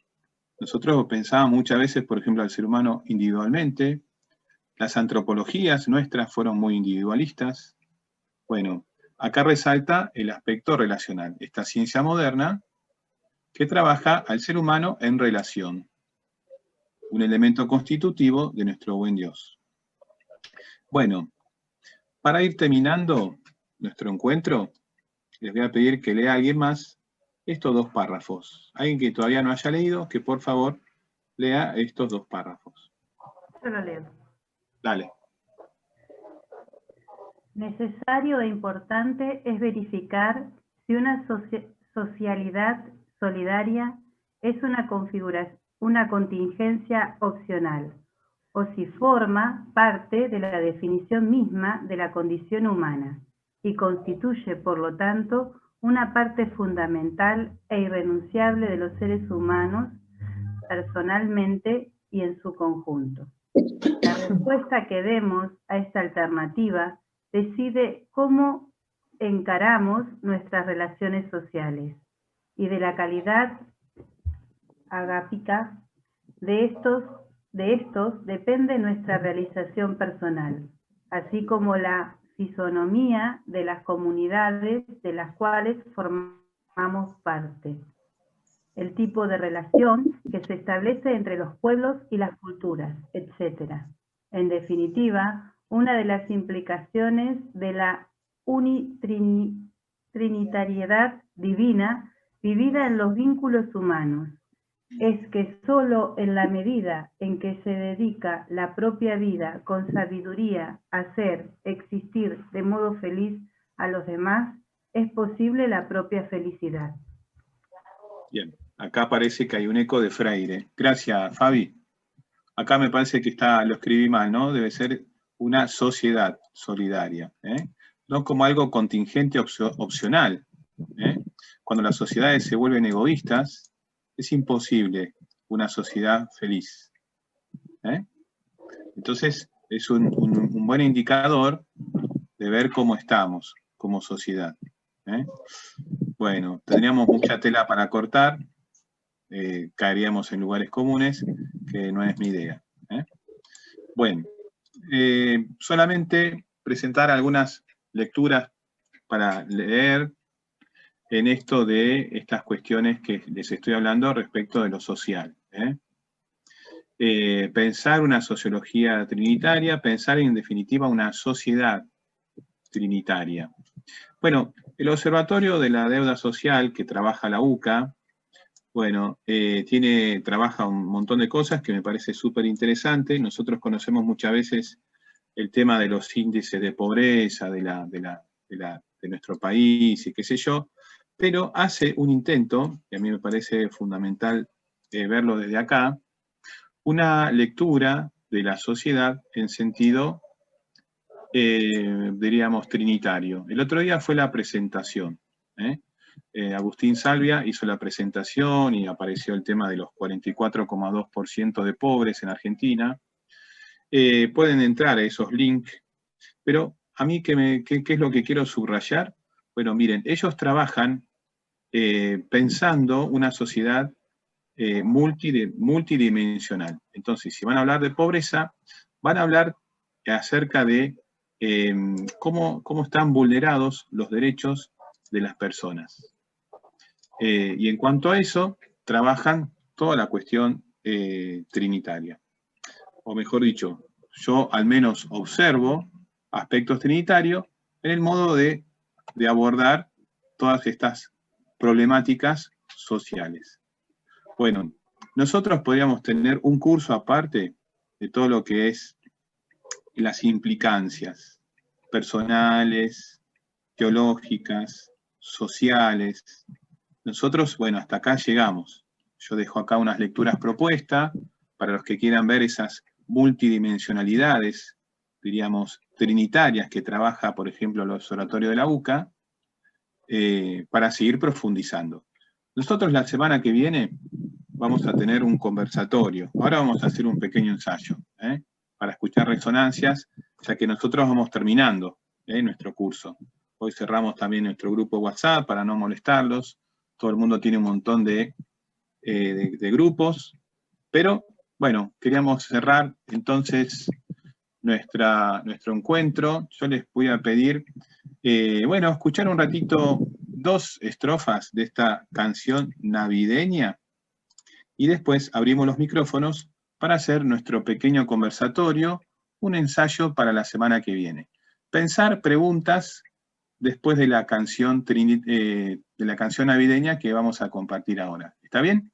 Nosotros pensábamos muchas veces, por ejemplo, al ser humano individualmente. Las antropologías nuestras fueron muy individualistas. Bueno, acá resalta el aspecto relacional, esta ciencia moderna que trabaja al ser humano en relación, un elemento constitutivo de nuestro buen Dios. Bueno, para ir terminando nuestro encuentro, les voy a pedir que lea a alguien más estos 2 párrafos. Alguien que todavía no haya leído, que por favor lea estos 2 párrafos. Yo lo leo. Dale. Necesario e importante es verificar si una socialidad solidaria es una contingencia opcional, o si forma parte de la definición misma de la condición humana, y constituye, por lo tanto, una parte fundamental e irrenunciable de los seres humanos, personalmente y en su conjunto. La respuesta que demos a esta alternativa decide cómo encaramos nuestras relaciones sociales, y de la calidad agápica de estos depende nuestra realización personal, así como la fisonomía de las comunidades de las cuales formamos parte, el tipo de relación que se establece entre los pueblos y las culturas, etc. En definitiva, una de las implicaciones de la trinitariedad divina vivida en los vínculos humanos es que sólo en la medida en que se dedica la propia vida con sabiduría a ser, existir de modo feliz a los demás, es posible la propia felicidad. Bien, acá parece que hay un eco de Freire. Gracias, Fabi. Acá me parece que lo escribí mal, ¿no? Debe ser una sociedad solidaria, no como algo contingente opcional. Cuando las sociedades se vuelven egoístas, es imposible una sociedad feliz. Entonces, es un buen indicador de ver cómo estamos como sociedad. Bueno, tendríamos mucha tela para cortar, caeríamos en lugares comunes, que no es mi idea. Bueno, solamente presentar algunas lecturas para leer en esto de estas cuestiones que les estoy hablando respecto de lo social. Pensar una sociología trinitaria, pensar en definitiva una sociedad trinitaria. Bueno, el Observatorio de la Deuda Social que trabaja la UCA, bueno, trabaja un montón de cosas que me parece súper interesante. Nosotros conocemos muchas veces el tema de los índices de pobreza de nuestro país y qué sé yo, pero hace un intento, y a mí me parece fundamental verlo desde acá, una lectura de la sociedad en sentido, diríamos, trinitario. El otro día fue la presentación. Agustín Salvia hizo la presentación y apareció el tema de los 44,2% de pobres en Argentina. Pueden entrar a esos links, pero a mí, ¿qué es lo que quiero subrayar? Bueno, miren, ellos trabajan pensando una sociedad multidimensional. Entonces, si van a hablar de pobreza, van a hablar acerca de cómo están vulnerados los derechos de las personas. Y en cuanto a eso, trabajan toda la cuestión trinitaria. O mejor dicho, yo al menos observo aspectos trinitarios en el modo de abordar todas estas problemáticas sociales. Bueno, nosotros podríamos tener un curso aparte de todo lo que es las implicancias personales, teológicas, sociales. Nosotros, bueno, hasta acá llegamos. Yo dejo acá unas lecturas propuestas para los que quieran ver esas multidimensionalidades, diríamos, trinitarias que trabaja, por ejemplo, el Observatorio de la UCA, para seguir profundizando. Nosotros la semana que viene vamos a tener un conversatorio. Ahora vamos a hacer un pequeño ensayo, para escuchar resonancias, ya que nosotros vamos terminando nuestro curso. Hoy cerramos también nuestro grupo WhatsApp para no molestarlos. Todo el mundo tiene un montón de grupos, pero bueno, queríamos cerrar entonces nuestro encuentro. Yo les voy a pedir Bueno, escuchar un ratito 2 estrofas de esta canción navideña y después abrimos los micrófonos para hacer nuestro pequeño conversatorio, un ensayo para la semana que viene. Pensar preguntas después de la canción navideña que vamos a compartir ahora. ¿Está bien?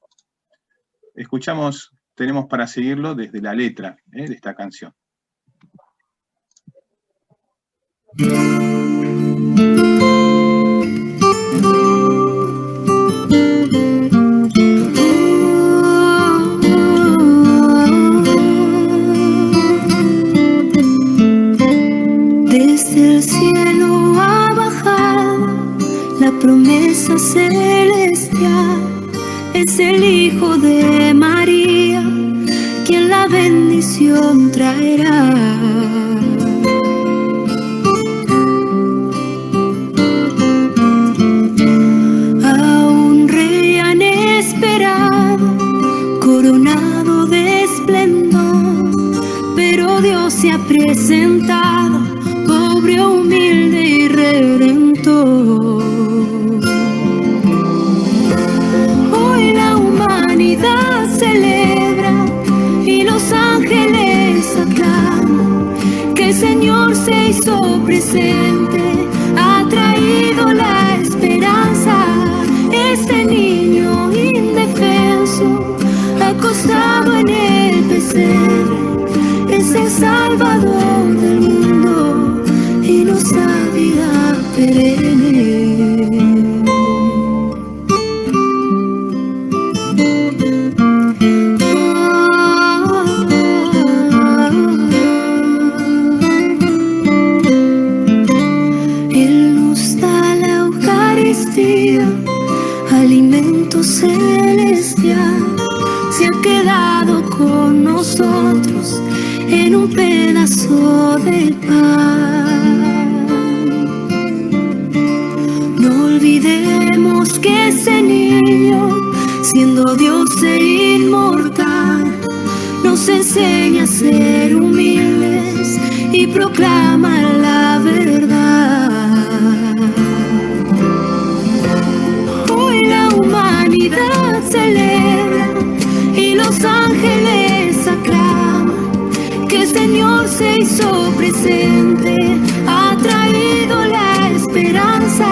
Escuchamos, tenemos para seguirlo desde la letra de esta canción. Desde el cielo ha bajado la promesa celestial. Es el Hijo de María quien la bendición traerá. A un rey han esperado, coronado de esplendor, pero Dios se ha presentado, pobre, humilde y redentor. Hoy la humanidad celebra y los ángeles aclaman que el Señor se hizo presente, ha traído la esperanza. Este niño indefenso, acostado en el pesebre, es el Salvador del mundo y nos da vida perenne. Él nos da la Eucaristía, alimento celestial, se ha quedado con nosotros en un pedazo de pan. No olvidemos que ese niño, siendo Dios e inmortal, nos enseña a ser humildes y proclama la verdad. Hoy la humanidad celebra y los ángeles aclaman que el Señor se hizo presente, ha traído la esperanza.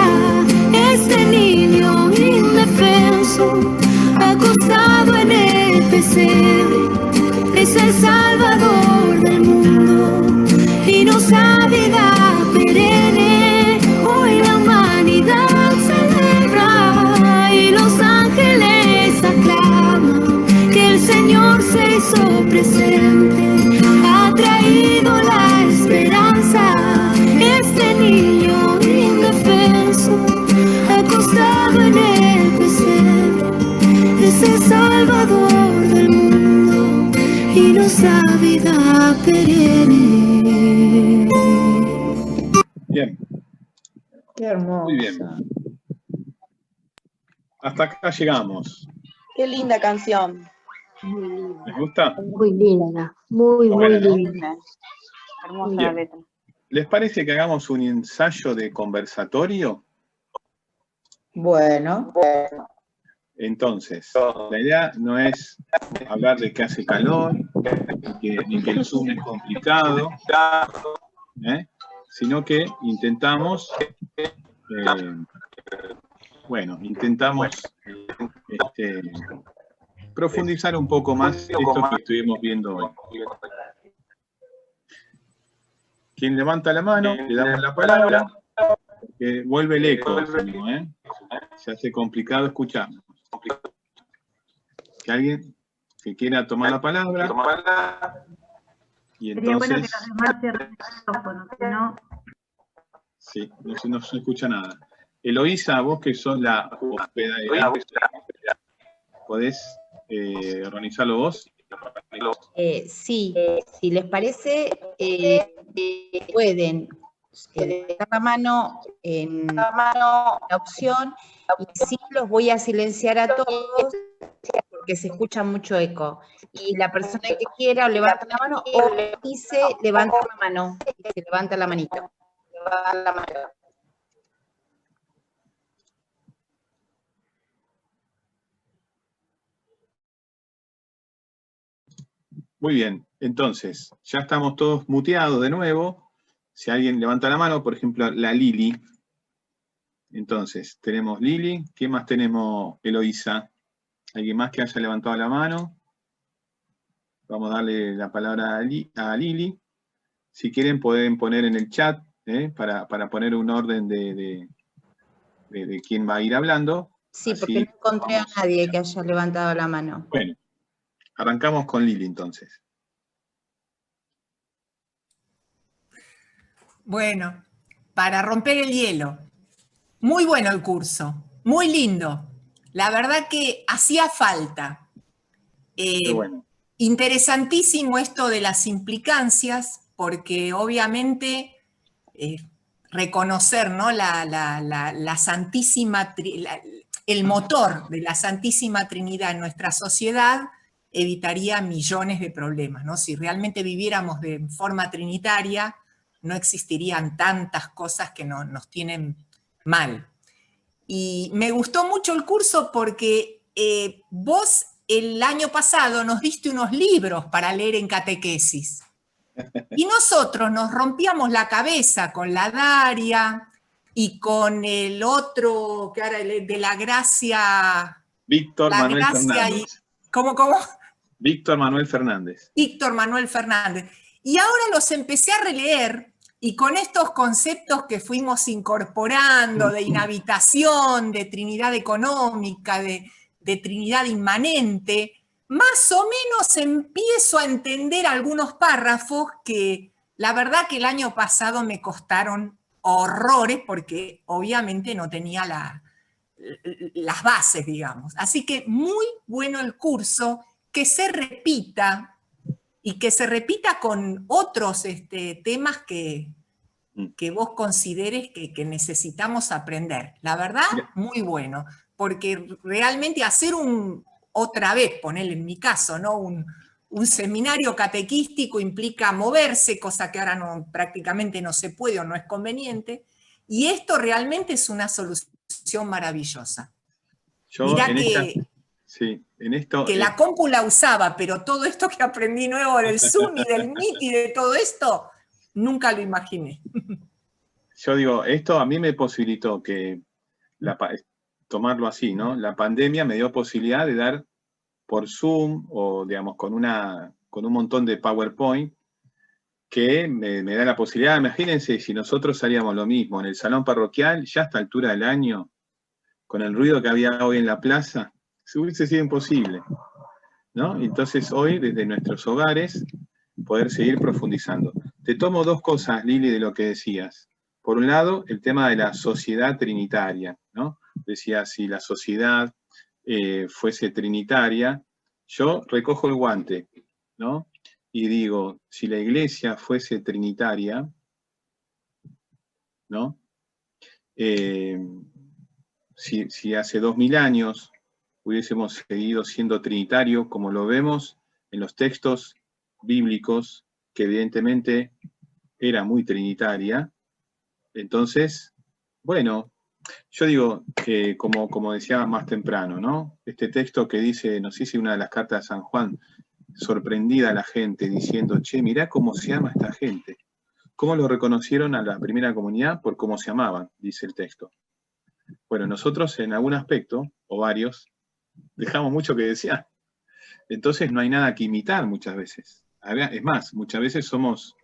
Este niño indefenso, acostado en el pesebre, es el Salvador del mundo y nos da vida perenne. Hoy la humanidad celebra y los ángeles aclaman que el Señor se hizo presente, ha traído la esperanza. Este niño indefenso, acostado en el pesebre, es el Salvador del mundo y nos da vida perenne. Bien. Qué hermoso. Muy bien. Hasta acá llegamos. Qué linda canción. ¿Les gusta? Muy linda, muy Bueno, ¿no? linda. Hermosa Bien. letra. ¿Les parece que hagamos un ensayo de conversatorio? Bueno. Entonces, la idea no es hablar de que hace calor, ni que el Zoom es complicado, sino que intentamos, profundizar un poco más esto que estuvimos viendo hoy. Quien levanta la mano, le damos la palabra, porque vuelve el eco, se hace complicado escucharnos. Que alguien que quiera tomar la palabra, y Sería bueno que entonces... los demás cierren el micrófono, si no... Sí, no se escucha nada. Eloísa, vos que sos la hospeda, ¿podés organizarlo vos? Sí, si les parece, pueden dar la mano en la opción, y sí los voy a silenciar a todos porque se escucha mucho eco. Y la persona que quiera levanta la mano o dice levanta la mano y se levanta la manito. Muy bien, entonces, ya estamos todos muteados de nuevo. Si alguien levanta la mano, por ejemplo, la Lili. Entonces, tenemos Lili. ¿Qué más tenemos, Eloísa? ¿Alguien más que haya levantado la mano? Vamos a darle la palabra a Lili. Si quieren, pueden poner en el chat, para poner un orden de quién va a ir hablando. Sí, Así porque no encontré a nadie que haya levantado la mano. Bueno, arrancamos con Lili entonces. Bueno, para romper el hielo. Muy bueno el curso, muy lindo. La verdad que hacía falta. Qué bueno. Interesantísimo esto de las implicancias, porque obviamente reconocer, ¿no? la Santísima, el motor de la Santísima Trinidad en nuestra sociedad evitaría millones de problemas, ¿no? Si realmente viviéramos de forma trinitaria, no existirían tantas cosas que nos tienen mal. Y me gustó mucho el curso porque vos el año pasado nos diste unos libros para leer en catequesis. Y nosotros nos rompíamos la cabeza con la Daria y con el otro, que ahora de la Gracia... Víctor Manuel Fernández. ¿Cómo? Víctor Manuel Fernández. Víctor Manuel Fernández. Y ahora los empecé a releer y con estos conceptos que fuimos incorporando de inhabitación, de Trinidad económica, de Trinidad inmanente, más o menos empiezo a entender algunos párrafos que la verdad que el año pasado me costaron horrores porque obviamente no tenía las bases, digamos. Así que muy bueno el curso, que se repita y que se repita con otros temas que vos consideres que necesitamos aprender. La verdad, muy bueno, porque realmente hacer otra vez, ponerle en mi caso, ¿no? Un seminario catequístico implica moverse, cosa que ahora prácticamente no se puede o no es conveniente, y esto realmente es una solución maravillosa. Mirá que la compu la usaba, pero todo esto que aprendí nuevo del Zoom y del Meet y de todo esto, nunca lo imaginé. Yo digo, esto a mí me posibilitó que, tomarlo así, ¿no? La pandemia me dio posibilidad de dar por Zoom o, digamos, con un montón de PowerPoint que me da la posibilidad. Imagínense si nosotros haríamos lo mismo en el salón parroquial, ya a esta altura del año, con el ruido que había hoy en la plaza, se hubiese sido imposible, ¿no? Entonces hoy, desde nuestros hogares, poder seguir profundizando. Te tomo dos cosas, Lili, de lo que decías. Por un lado, el tema de la sociedad trinitaria, ¿no? Decía, si la sociedad fuese trinitaria, yo recojo el guante, ¿no? Y digo, si la iglesia fuese trinitaria, ¿no? Si hace 2000 años hubiésemos seguido siendo trinitario, como lo vemos en los textos bíblicos, que evidentemente era muy trinitaria, entonces, bueno, yo digo que, como decía más temprano, ¿no? Este texto que dice, no sé si una de las cartas de San Juan, sorprendida a la gente, diciendo, che, mirá cómo se ama esta gente. ¿Cómo lo reconocieron a la primera comunidad? Por cómo se amaban, dice el texto. Bueno, nosotros en algún aspecto, o varios, dejamos mucho que desear. Entonces no hay nada que imitar muchas veces. Es más, muchas veces somos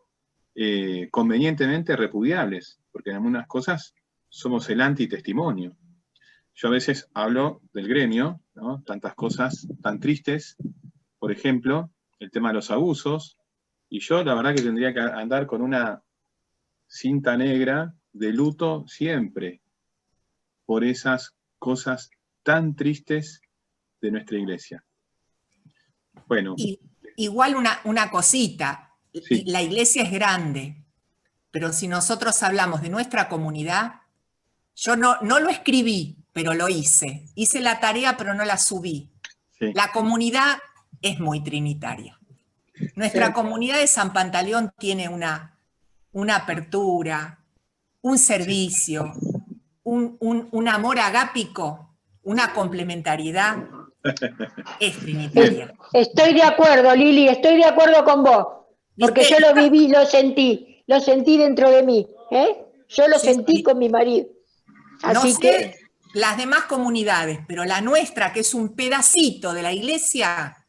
convenientemente repudiables, porque en algunas cosas somos el antitestimonio. Yo a veces hablo del gremio, ¿no? Tantas cosas tan tristes, por ejemplo, el tema de los abusos, y yo la verdad que tendría que andar con una cinta negra de luto siempre, por esas cosas tan tristes de nuestra iglesia. Bueno. Igual una cosita, sí. La iglesia es grande, pero si nosotros hablamos de nuestra comunidad, yo no lo escribí, pero lo hice. Hice la tarea, pero no la subí. Sí. La comunidad es muy trinitaria. Nuestra comunidad de San Pantaleón tiene una apertura, un servicio, un amor agápico, una complementariedad Es trinitaria. Estoy de acuerdo, Lili, estoy de acuerdo con vos, porque yo lo viví, lo sentí dentro de mí, ¿eh? Yo lo sentí con mi marido. No Así sé que las demás comunidades, pero la nuestra, que es un pedacito de la iglesia,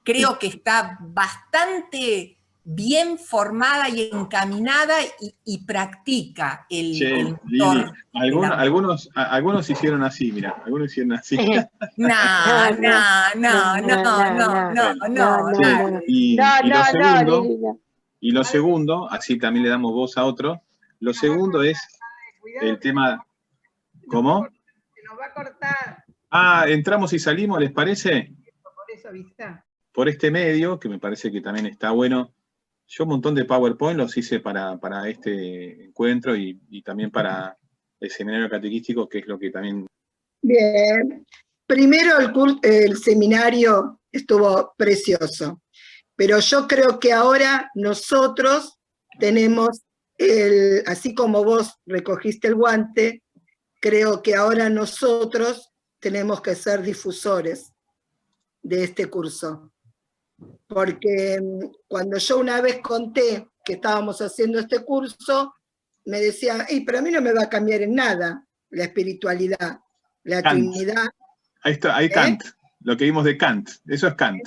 creo que está bastante bien formada y encaminada y practica el motor. Lili, algunos hicieron así, mira, algunos hicieron así. No. Y lo segundo, así también le damos voz a otro, lo segundo es el tema, ¿cómo? Se nos va a cortar. Entramos y salimos, ¿les parece? Por eso avisa. Por este medio, que me parece que también está bueno. Yo un montón de PowerPoint los hice para este encuentro y también para el seminario catequístico, que es lo que también... Bien. Primero el seminario estuvo precioso, pero yo creo que ahora nosotros tenemos, así como vos recogiste el guante, creo que ahora nosotros tenemos que ser difusores de este curso. Porque cuando yo una vez conté que estábamos haciendo este curso, me decían, pero a mí no me va a cambiar en nada la espiritualidad, la Trinidad. Ahí está, ahí Kant, lo que vimos de Kant, eso es Kant.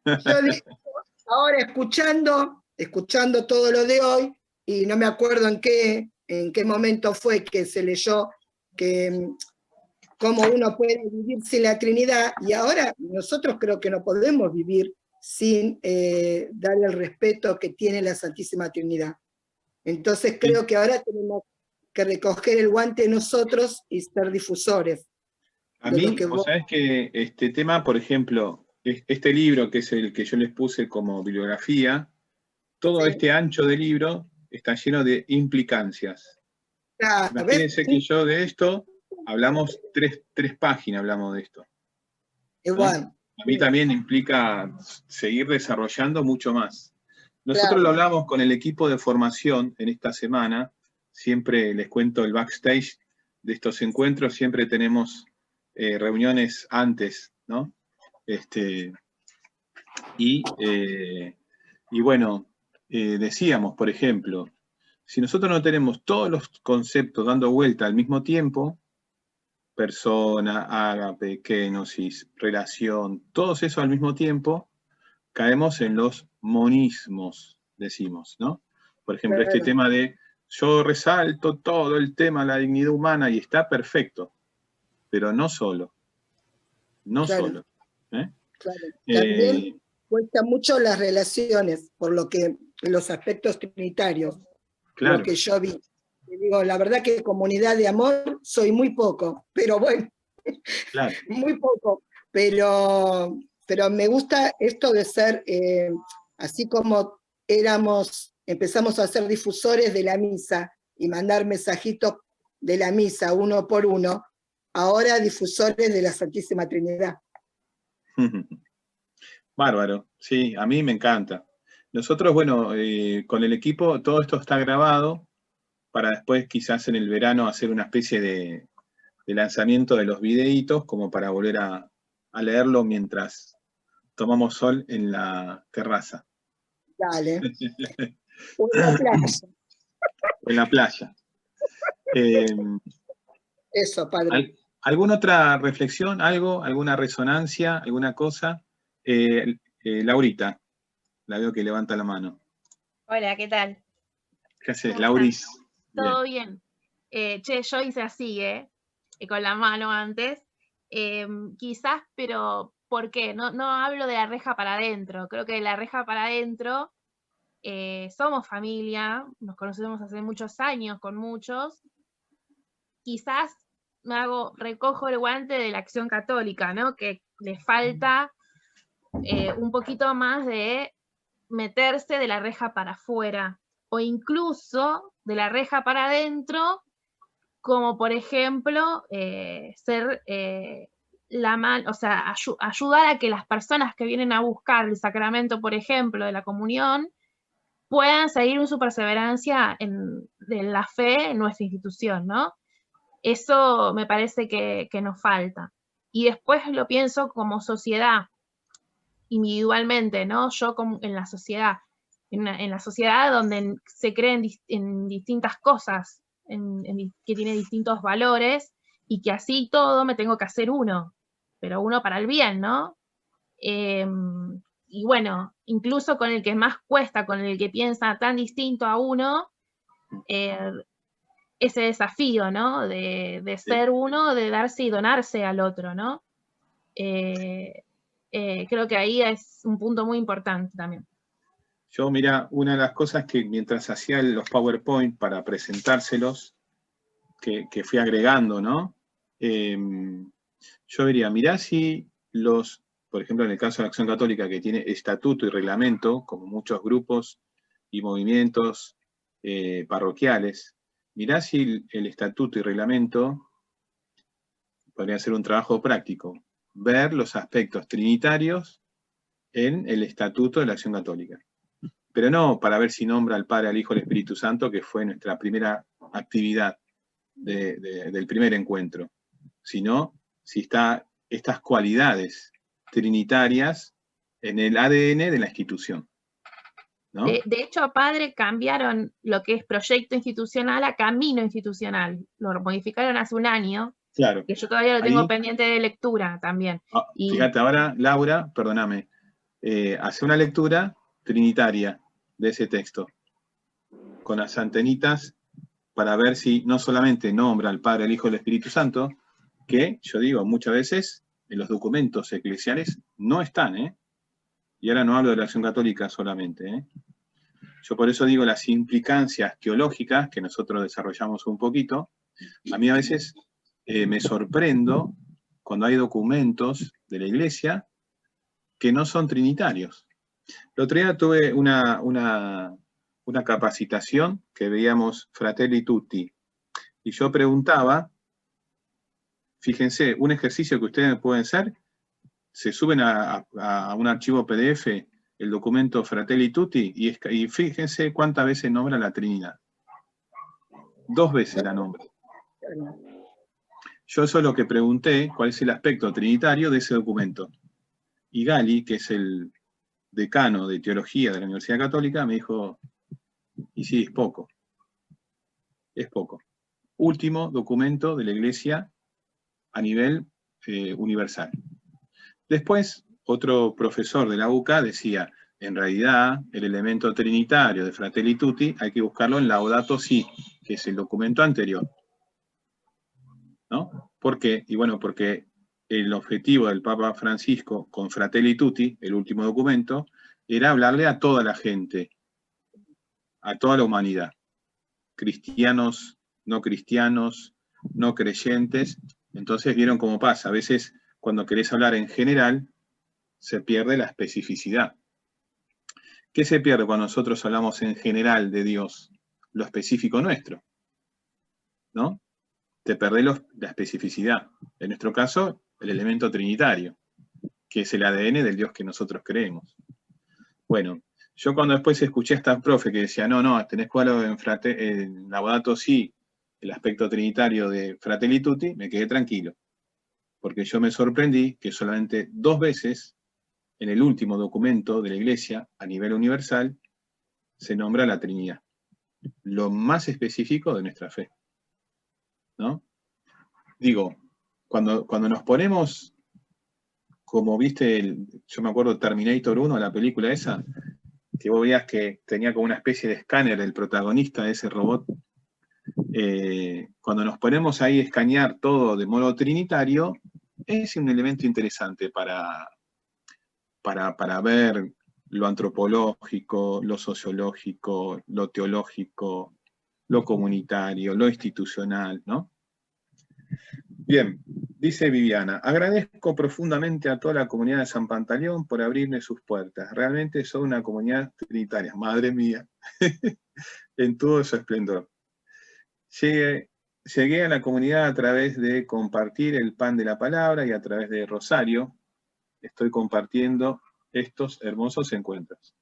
Yo digo, ahora escuchando todo lo de hoy, y no me acuerdo en qué momento fue que se leyó que cómo uno puede vivir sin la Trinidad, y ahora nosotros creo que no podemos vivir sin darle el respeto que tiene la Santísima Trinidad. Entonces creo que ahora tenemos que recoger el guante nosotros y ser difusores. A mí, vos sabés que este tema, por ejemplo, este libro, que es el que yo les puse como bibliografía, todo este ancho de libro está lleno de implicancias. Imagínense que yo de esto hablamos tres páginas, hablamos de esto. Igual. A mí también implica seguir desarrollando mucho más. Nosotros lo hablamos con el equipo de formación en esta semana, siempre les cuento el backstage de estos encuentros, siempre tenemos reuniones antes, ¿no? Y bueno, decíamos, por ejemplo, si nosotros no tenemos todos los conceptos dando vuelta al mismo tiempo, persona, ágape, kenosis, relación, todos eso al mismo tiempo, caemos en los monismos, decimos, ¿no? Por ejemplo, este tema de yo resalto todo el tema de la dignidad humana y está perfecto, pero no solo. No solo. Claro. También cuesta mucho las relaciones, por lo que los aspectos trinitarios, lo que yo vi. Digo, la verdad que comunidad de amor soy muy poco, pero bueno, muy poco. Pero me gusta esto de ser, así como empezamos a ser difusores de la misa y mandar mensajitos de la misa uno por uno, ahora difusores de la Santísima Trinidad. Bárbaro, sí, a mí me encanta. Nosotros, bueno, con el equipo, todo esto está grabado para después quizás en el verano hacer una especie de lanzamiento de los videitos, como para volver a leerlo mientras tomamos sol en la terraza. Dale. O en la playa. En la playa. Eso, padre. ¿Alguna otra reflexión? ¿Alguna resonancia? ¿Alguna cosa? Laurita, la veo que levanta la mano. Hola, ¿qué tal? ¿Qué haces, Lauris? Todo bien. Yo hice así, con la mano antes. Quizás, pero ¿por qué? No hablo de la reja para adentro. Creo que de la reja para adentro somos familia, nos conocemos hace muchos años con muchos. Quizás recojo el guante de la Acción Católica, ¿no? Que le falta un poquito más de meterse de la reja para afuera, o incluso de la reja para adentro, como por ejemplo ser ayudar a que las personas que vienen a buscar el sacramento, por ejemplo, de la comunión, puedan seguir en su perseverancia de la fe en nuestra institución, ¿no? Eso me parece que nos falta. Y después lo pienso como sociedad, individualmente, ¿no? Yo en la sociedad, en la sociedad donde se creen en distintas cosas, que tiene distintos valores, y que así todo me tengo que hacer uno, pero uno para el bien, ¿no? Y bueno, incluso con el que más cuesta, con el que piensa tan distinto a uno, ese desafío, ¿no? De ser uno, de darse y donarse al otro, ¿no? Creo que ahí es un punto muy importante también. Yo, mira, una de las cosas que mientras hacía los PowerPoint para presentárselos, que fui agregando, ¿no? Yo diría, mirá si por ejemplo, en el caso de la Acción Católica, que tiene estatuto y reglamento, como muchos grupos y movimientos parroquiales, mirá si el estatuto y reglamento podría ser un trabajo práctico, ver los aspectos trinitarios en el estatuto de la Acción Católica. Pero no para ver si nombra al Padre, al Hijo y al Espíritu Santo, que fue nuestra primera actividad del primer encuentro, sino si está estas cualidades trinitarias en el ADN de la institución, ¿no? De hecho, padre, cambiaron lo que es proyecto institucional a camino institucional. Lo modificaron hace un año, claro, que yo todavía lo tengo pendiente de lectura también. Fíjate, ahora, Laura, perdóname, hace una lectura trinitaria de ese texto, con las antenitas, para ver si no solamente nombra al Padre, al Hijo y al Espíritu Santo, que, yo digo, muchas veces en los documentos eclesiales no están, ¿eh? Y ahora no hablo de la Acción Católica solamente, ¿eh? Yo por eso digo las implicancias teológicas, que nosotros desarrollamos un poquito. A mí a veces me sorprendo cuando hay documentos de la Iglesia que no son trinitarios. El otro día tuve una capacitación que veíamos Fratelli Tutti, y yo preguntaba, fíjense, un ejercicio que ustedes pueden hacer, se suben a un archivo PDF el documento Fratelli Tutti y fíjense cuántas veces nombra la Trinidad. 2 veces la nombra. Yo eso es lo que pregunté, cuál es el aspecto trinitario de ese documento. Y Gali, que es el decano de Teología de la Universidad Católica, me dijo, y sí, es poco. Es poco. Último documento de la Iglesia a nivel universal. Después, otro profesor de la UCA decía, en realidad, el elemento trinitario de Fratelli Tutti hay que buscarlo en Laudato Si, que es el documento anterior. ¿No? ¿Por qué? Y bueno, porque el objetivo del Papa Francisco con Fratelli Tutti, el último documento, era hablarle a toda la gente, a toda la humanidad. Cristianos, no creyentes. Entonces vieron cómo pasa. A veces, cuando querés hablar en general, se pierde la especificidad. ¿Qué se pierde cuando nosotros hablamos en general de Dios? Lo específico nuestro, ¿no? Te perdés la especificidad. En nuestro caso, el elemento trinitario, que es el ADN del Dios que nosotros creemos. Bueno, yo cuando después escuché a esta profe que decía, no, tenés que hablar en Laudato Si, el aspecto trinitario de Fratelli Tutti, me quedé tranquilo. Porque yo me sorprendí que solamente 2 veces en el último documento de la Iglesia, a nivel universal, se nombra la Trinidad. Lo más específico de nuestra fe, ¿no? Digo, cuando nos ponemos, como viste, yo me acuerdo Terminator 1, la película esa, que vos veías que tenía como una especie de escáner el protagonista de ese robot. Cuando nos ponemos ahí a escanear todo de modo trinitario, es un elemento interesante para ver lo antropológico, lo sociológico, lo teológico, lo comunitario, lo institucional, ¿no? Bien, dice Viviana, agradezco profundamente a toda la comunidad de San Pantaleón por abrirme sus puertas. Realmente son una comunidad trinitaria, madre mía, en todo su esplendor. Llegué a la comunidad a través de compartir el pan de la palabra y a través de Rosario estoy compartiendo estos hermosos encuentros.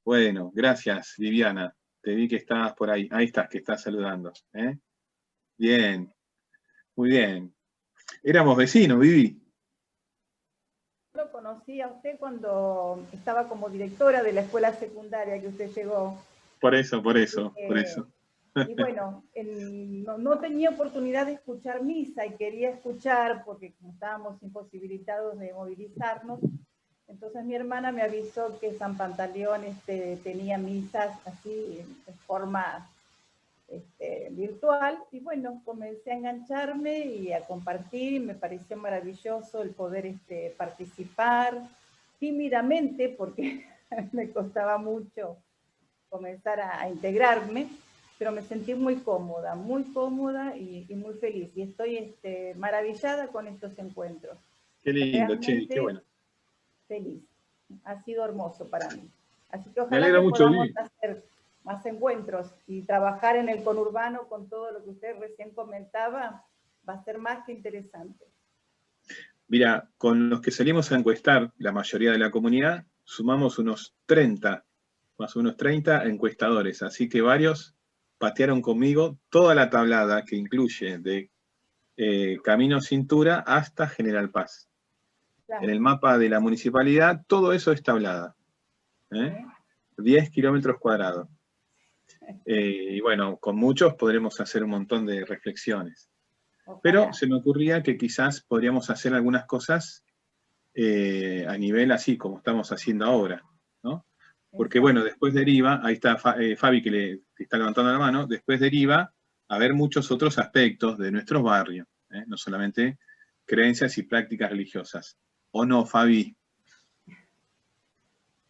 Bueno, gracias, Viviana. Te vi que estabas por ahí. Ahí estás, que estás saludando. Bien, muy bien. Éramos vecinos, Vivi. conocí a usted cuando estaba como directora de la escuela secundaria que usted llegó. Por eso. Y bueno, no tenía oportunidad de escuchar misa y quería escuchar, porque como estábamos imposibilitados de movilizarnos, entonces mi hermana me avisó que San Pantaleón tenía misas así en forma virtual, y bueno, comencé a engancharme y a compartir, y me pareció maravilloso el poder participar tímidamente, porque me costaba mucho comenzar a integrarme, pero me sentí muy cómoda y muy feliz, y estoy maravillada con estos encuentros. Qué lindo, che, qué bueno. Feliz, ha sido hermoso para mí. Así que Me ojalá alegra que mucho, podamos Lili. hacer más encuentros y trabajar en el conurbano con todo lo que usted recién comentaba, va a ser más que interesante. Mira, con los que salimos a encuestar, la mayoría de la comunidad, sumamos unos 30, más o menos 30 encuestadores, así que varios patearon conmigo toda la tablada que incluye de Camino Cintura hasta General Paz. Claro. En el mapa de la municipalidad, todo eso es tablada. 10 kilómetros cuadrados. Y bueno, con muchos podremos hacer un montón de reflexiones. Pero se me ocurría que quizás podríamos hacer algunas cosas a nivel así, como estamos haciendo ahora, ¿no? Porque bueno, después deriva, ahí está Fabi que está levantando la mano, después deriva a ver muchos otros aspectos de nuestros barrios, no solamente creencias y prácticas religiosas. ¿O no, Fabi?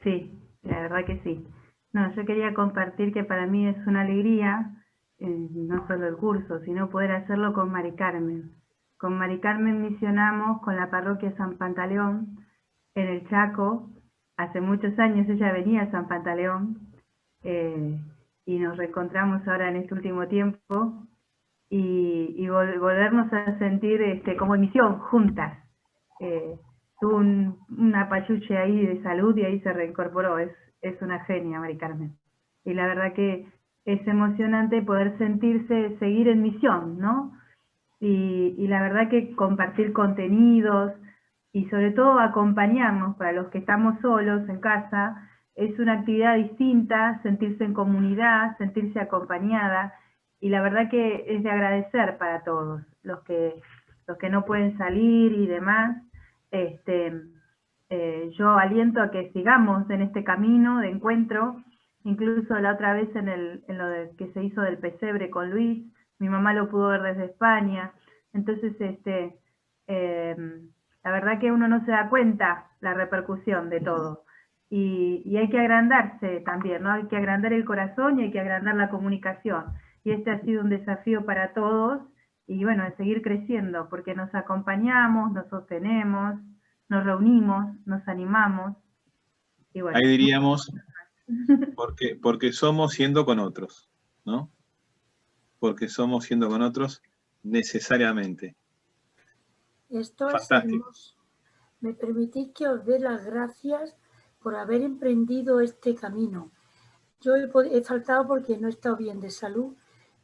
Sí, la verdad que sí. No, yo quería compartir que para mí es una alegría, no solo el curso, sino poder hacerlo con Mari Carmen. Con Mari Carmen misionamos con la parroquia San Pantaleón en el Chaco. Hace muchos años ella venía a San Pantaleón y nos reencontramos ahora en este último tiempo y volvernos a sentir como en misión juntas. Tuvo una payuche ahí de salud y ahí se reincorporó. Es una genia, Mari Carmen. Y la verdad que es emocionante poder sentirse, seguir en misión, ¿no? Y la verdad que compartir contenidos y sobre todo acompañarnos para los que estamos solos en casa, es una actividad distinta, sentirse en comunidad, sentirse acompañada, y la verdad que es de agradecer para todos, los que no pueden salir y demás. Yo aliento a que sigamos en este camino de encuentro. Incluso la otra vez en que se hizo del pesebre con Luis, mi mamá lo pudo ver desde España. Entonces, la verdad que uno no se da cuenta la repercusión de todo. Y hay que agrandarse también, ¿no? Hay que agrandar el corazón y hay que agrandar la comunicación. Y este ha sido un desafío para todos. Y bueno, de seguir creciendo, porque nos acompañamos, nos sostenemos, nos reunimos, nos animamos. Y bueno, ahí diríamos, porque somos siendo con otros, ¿no? Porque somos siendo con otros necesariamente. Esto Fantástico. es hermoso. Me permitís que os dé las gracias por haber emprendido este camino. Yo he faltado porque no he estado bien de salud,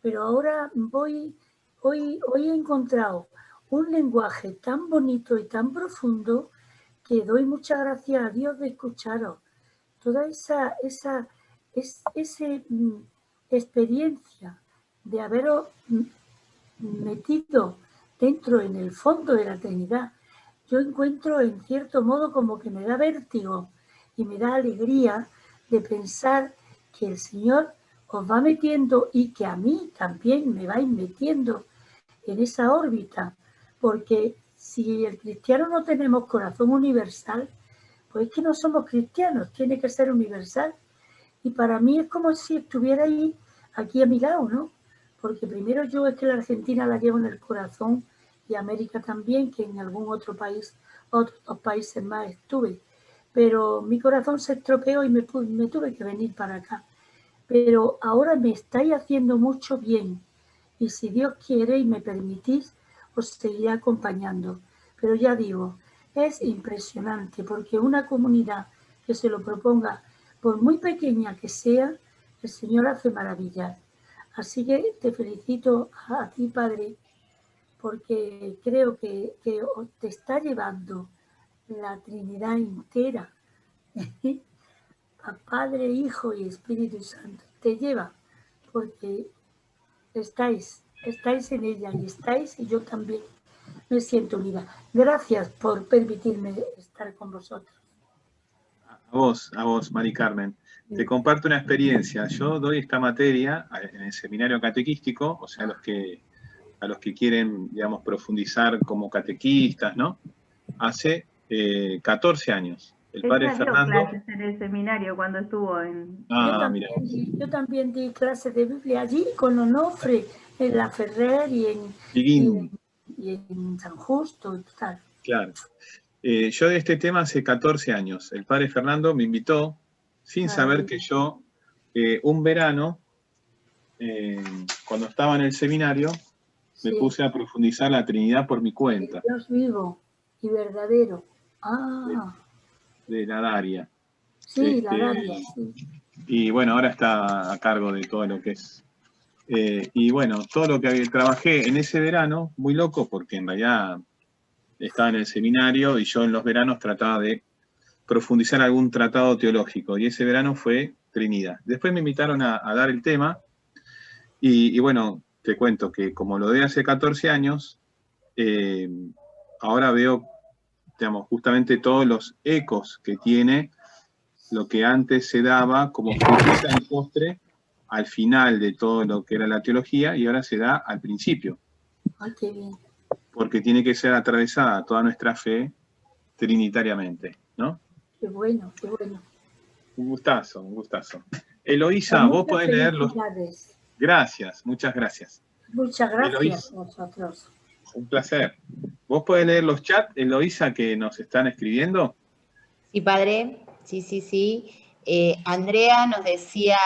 pero ahora hoy he encontrado un lenguaje tan bonito y tan profundo que doy muchas gracias a Dios de escucharos. Toda esa experiencia de haberos metido dentro en el fondo de la Trinidad, yo encuentro en cierto modo como que me da vértigo y me da alegría de pensar que el Señor os va metiendo y que a mí también me vais metiendo en esa órbita, porque si el cristiano no tenemos corazón universal, pues es que no somos cristianos, tiene que ser universal. Y para mí es como si estuviera ahí, aquí a mi lado, ¿no? Porque primero yo es que la Argentina la llevo en el corazón y América también, que en algún otro país, otros 2 países más estuve. Pero mi corazón se estropeó y me tuve que venir para acá. Pero ahora me estáis haciendo mucho bien. Y si Dios quiere y me permitís, os seguiré acompañando. Pero ya digo, es impresionante porque una comunidad que se lo proponga, por muy pequeña que sea, el Señor hace maravillas. Así que te felicito a ti, Padre, porque creo que te está llevando la Trinidad entera, a Padre, Hijo y Espíritu Santo, te lleva, porque estáis en ella y estáis, y yo también me siento unida. Gracias por permitirme estar con vosotros. A vos, Mari Carmen. Te comparto una experiencia. Yo doy esta materia en el seminario catequístico, o sea, a los que quieren, digamos, profundizar como catequistas, ¿no? Hace 14 años. El padre Ella dio Fernando... clases en el seminario cuando estuvo en... mira. Yo también di clases de Biblia allí con Onofre, en La Ferrer y en San Justo y tal. Claro. Yo de este tema hace 14 años. El padre Fernando me invitó, sin saber que yo, un verano, cuando estaba en el seminario, me puse a profundizar la Trinidad por mi cuenta. Dios vivo y verdadero. Ah. De la Daria. Sí, la Daria, sí. Y bueno, ahora está a cargo de todo lo que es. Y bueno, todo lo que trabajé en ese verano, muy loco, porque en realidad estaba en el seminario y yo en los veranos trataba de profundizar algún tratado teológico. Y ese verano fue Trinidad. Después me invitaron a dar el tema. Y bueno, te cuento que como lo doy hace 14 años, ahora veo, digamos, justamente todos los ecos que tiene lo que antes se daba como frutita del postre al final de todo lo que era la teología y ahora se da al principio. Ay, qué bien. Porque tiene que ser atravesada toda nuestra fe trinitariamente, ¿no? Qué bueno, qué bueno. Un gustazo, un gustazo. Eloísa, vos podés leer los... Gracias, muchas gracias. Muchas gracias Eloísa, a vosotros. un placer. ¿Vos podés leer los chats, Eloísa, que nos están escribiendo? Sí, padre. Sí. Andrea nos decía,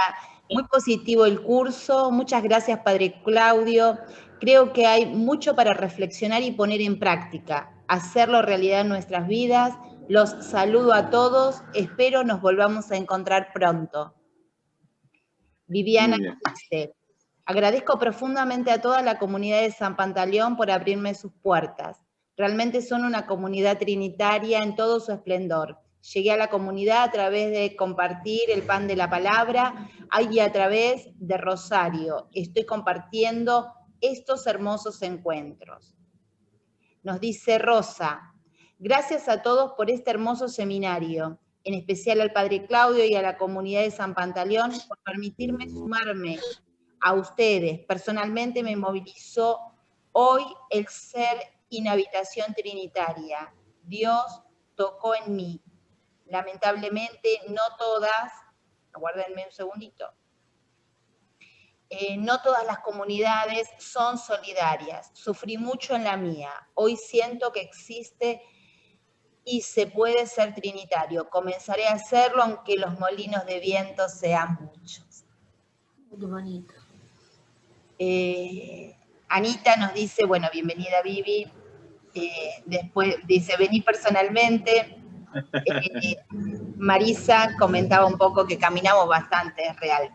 muy positivo el curso, muchas gracias, padre Claudio. Creo que hay mucho para reflexionar y poner en práctica, hacerlo realidad en nuestras vidas. Los saludo a todos, espero nos volvamos a encontrar pronto. Viviana dice, agradezco profundamente a toda la comunidad de San Pantaleón por abrirme sus puertas. Realmente son una comunidad trinitaria en todo su esplendor. Llegué a la comunidad a través de compartir el pan de la palabra y a través de Rosario. Estoy compartiendo estos hermosos encuentros. Nos dice Rosa, gracias a todos por este hermoso seminario, en especial al padre Claudio y a la comunidad de San Pantaleón por permitirme sumarme a ustedes. Personalmente me movilizó hoy el ser inhabitación trinitaria. Dios tocó en mí. Lamentablemente no todas, aguárdenme un segundito, no todas las comunidades son solidarias. Sufrí mucho en la mía. Hoy siento que existe y se puede ser trinitario. Comenzaré a hacerlo aunque los molinos de viento sean muchos. Muy bonito. Anita nos dice, bueno, bienvenida Vivi. Después dice, vení personalmente. Marisa comentaba un poco que caminamos bastante, es real.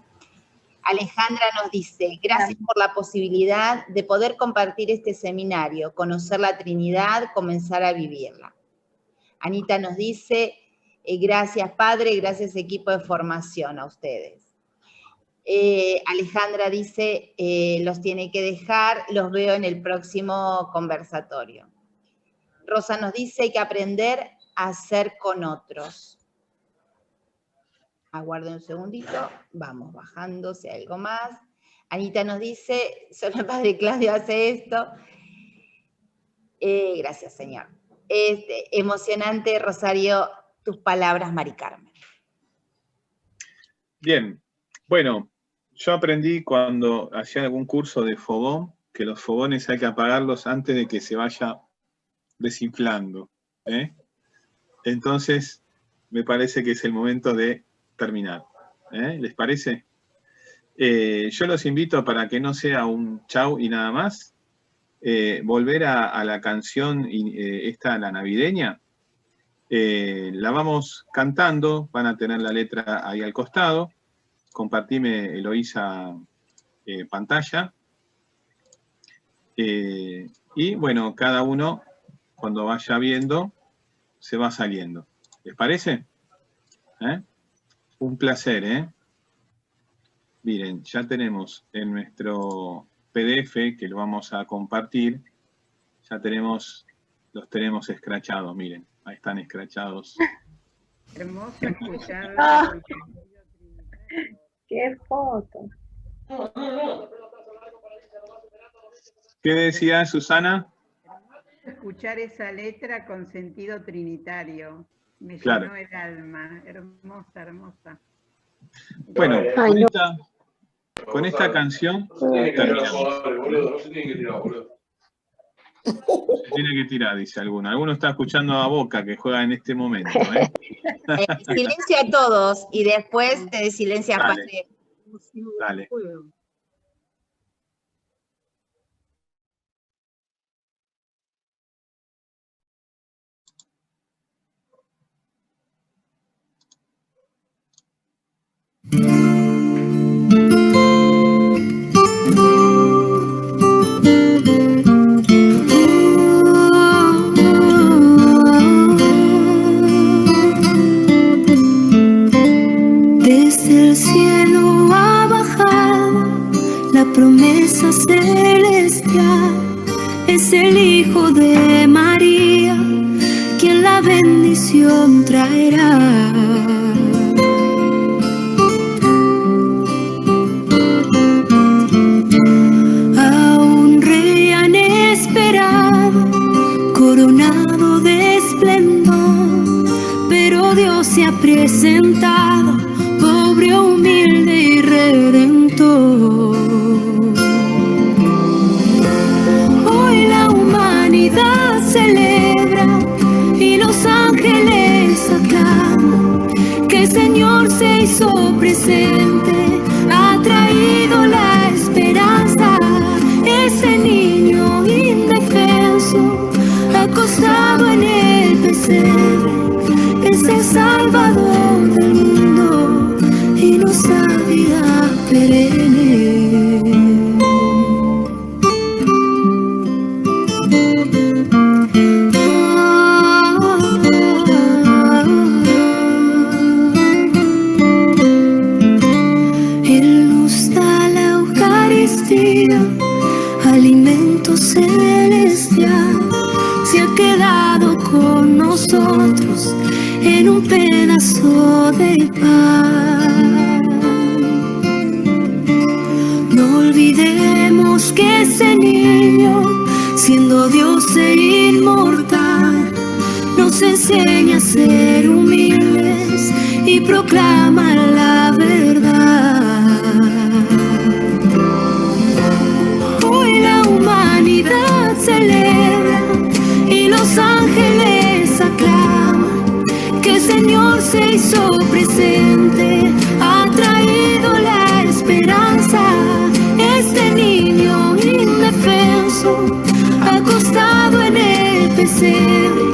Alejandra nos dice, gracias por la posibilidad de poder compartir este seminario, conocer la Trinidad, comenzar a vivirla. Anita nos dice, gracias Padre, gracias equipo de formación a ustedes. Alejandra dice, los tiene que dejar, los veo en el próximo conversatorio. Rosa nos dice, hay que aprender a hacer con otros. Aguarden un segundito, vamos bajando, si hay algo más. Anita nos dice, solo el padre Claudio hace esto. Gracias, Señor. Emocionante, Rosario, tus palabras, Mari Carmen. Bien, bueno, yo aprendí cuando hacía algún curso de fogón, que los fogones hay que apagarlos antes de que se vaya desinflando. Entonces, me parece que es el momento de terminar. ¿Les parece? Yo los invito para que no sea un chau y nada más, volver a la canción esta, la navideña. La vamos cantando, van a tener la letra ahí al costado. Compartime, Eloísa, pantalla. Y bueno, cada uno, cuando vaya viendo, se va saliendo. ¿Les parece? Un placer, ¿eh? Miren, ya tenemos en nuestro PDF, que lo vamos a compartir, ya los tenemos escrachados, miren, ahí están escrachados. Hermoso escuchar. ¡Qué foto! ¿Qué decía Susana? Escuchar esa letra con sentido trinitario. Me Claro. llenó el alma. Hermosa, hermosa. Bueno, Ay, no. con esta canción terminamos. Se tiene que tirar, dice alguno. Alguno está escuchando a Boca, que juega en este momento. Silencio a todos y después te silencias, Dale. padre. Dale. Desde el cielo ha bajado la promesa celestial. Es el Hijo de María quien la bendición traerá. A un rey han esperado, coronado de esplendor, pero Dios se ha presentado, pobre, humilde y redentor. Hoy la humanidad celebra y los ángeles aclaman que el Señor se hizo presente, ha traído la esperanza. Ese niño indefenso, acostado en el pesebre, es el Salvador del mundo y nos da vida perenne. Él nos da la Eucaristía, alimento celestial. Se ha quedado con nosotros en un pedazo de pan. No olvidemos que ese niño, siendo Dios e inmortal, nos enseña a ser humildes y proclama la verdad. Hoy la humanidad celebra y los ángeles aclaman que el Señor se hizo presente, ha traído la esperanza. Este niño indefenso, acostado en el pesebre,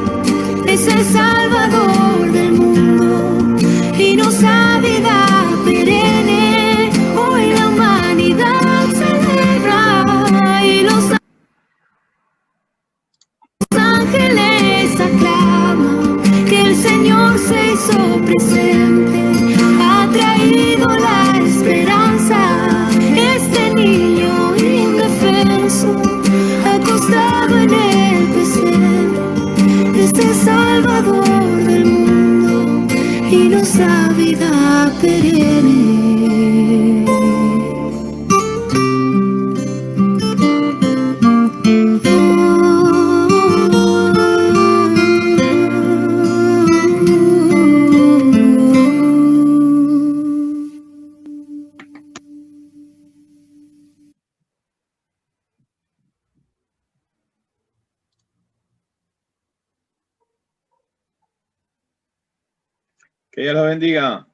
es el Salvador del mundo y nos da vida perenne. Hoy la humanidad celebra y los ángeles aclaman que el Señor se hizo presente, ha traído la esperanza. Este niño indefenso, acostado en el pesebre, es el Salvador del mundo y nos da vida perenne. Que Dios los bendiga.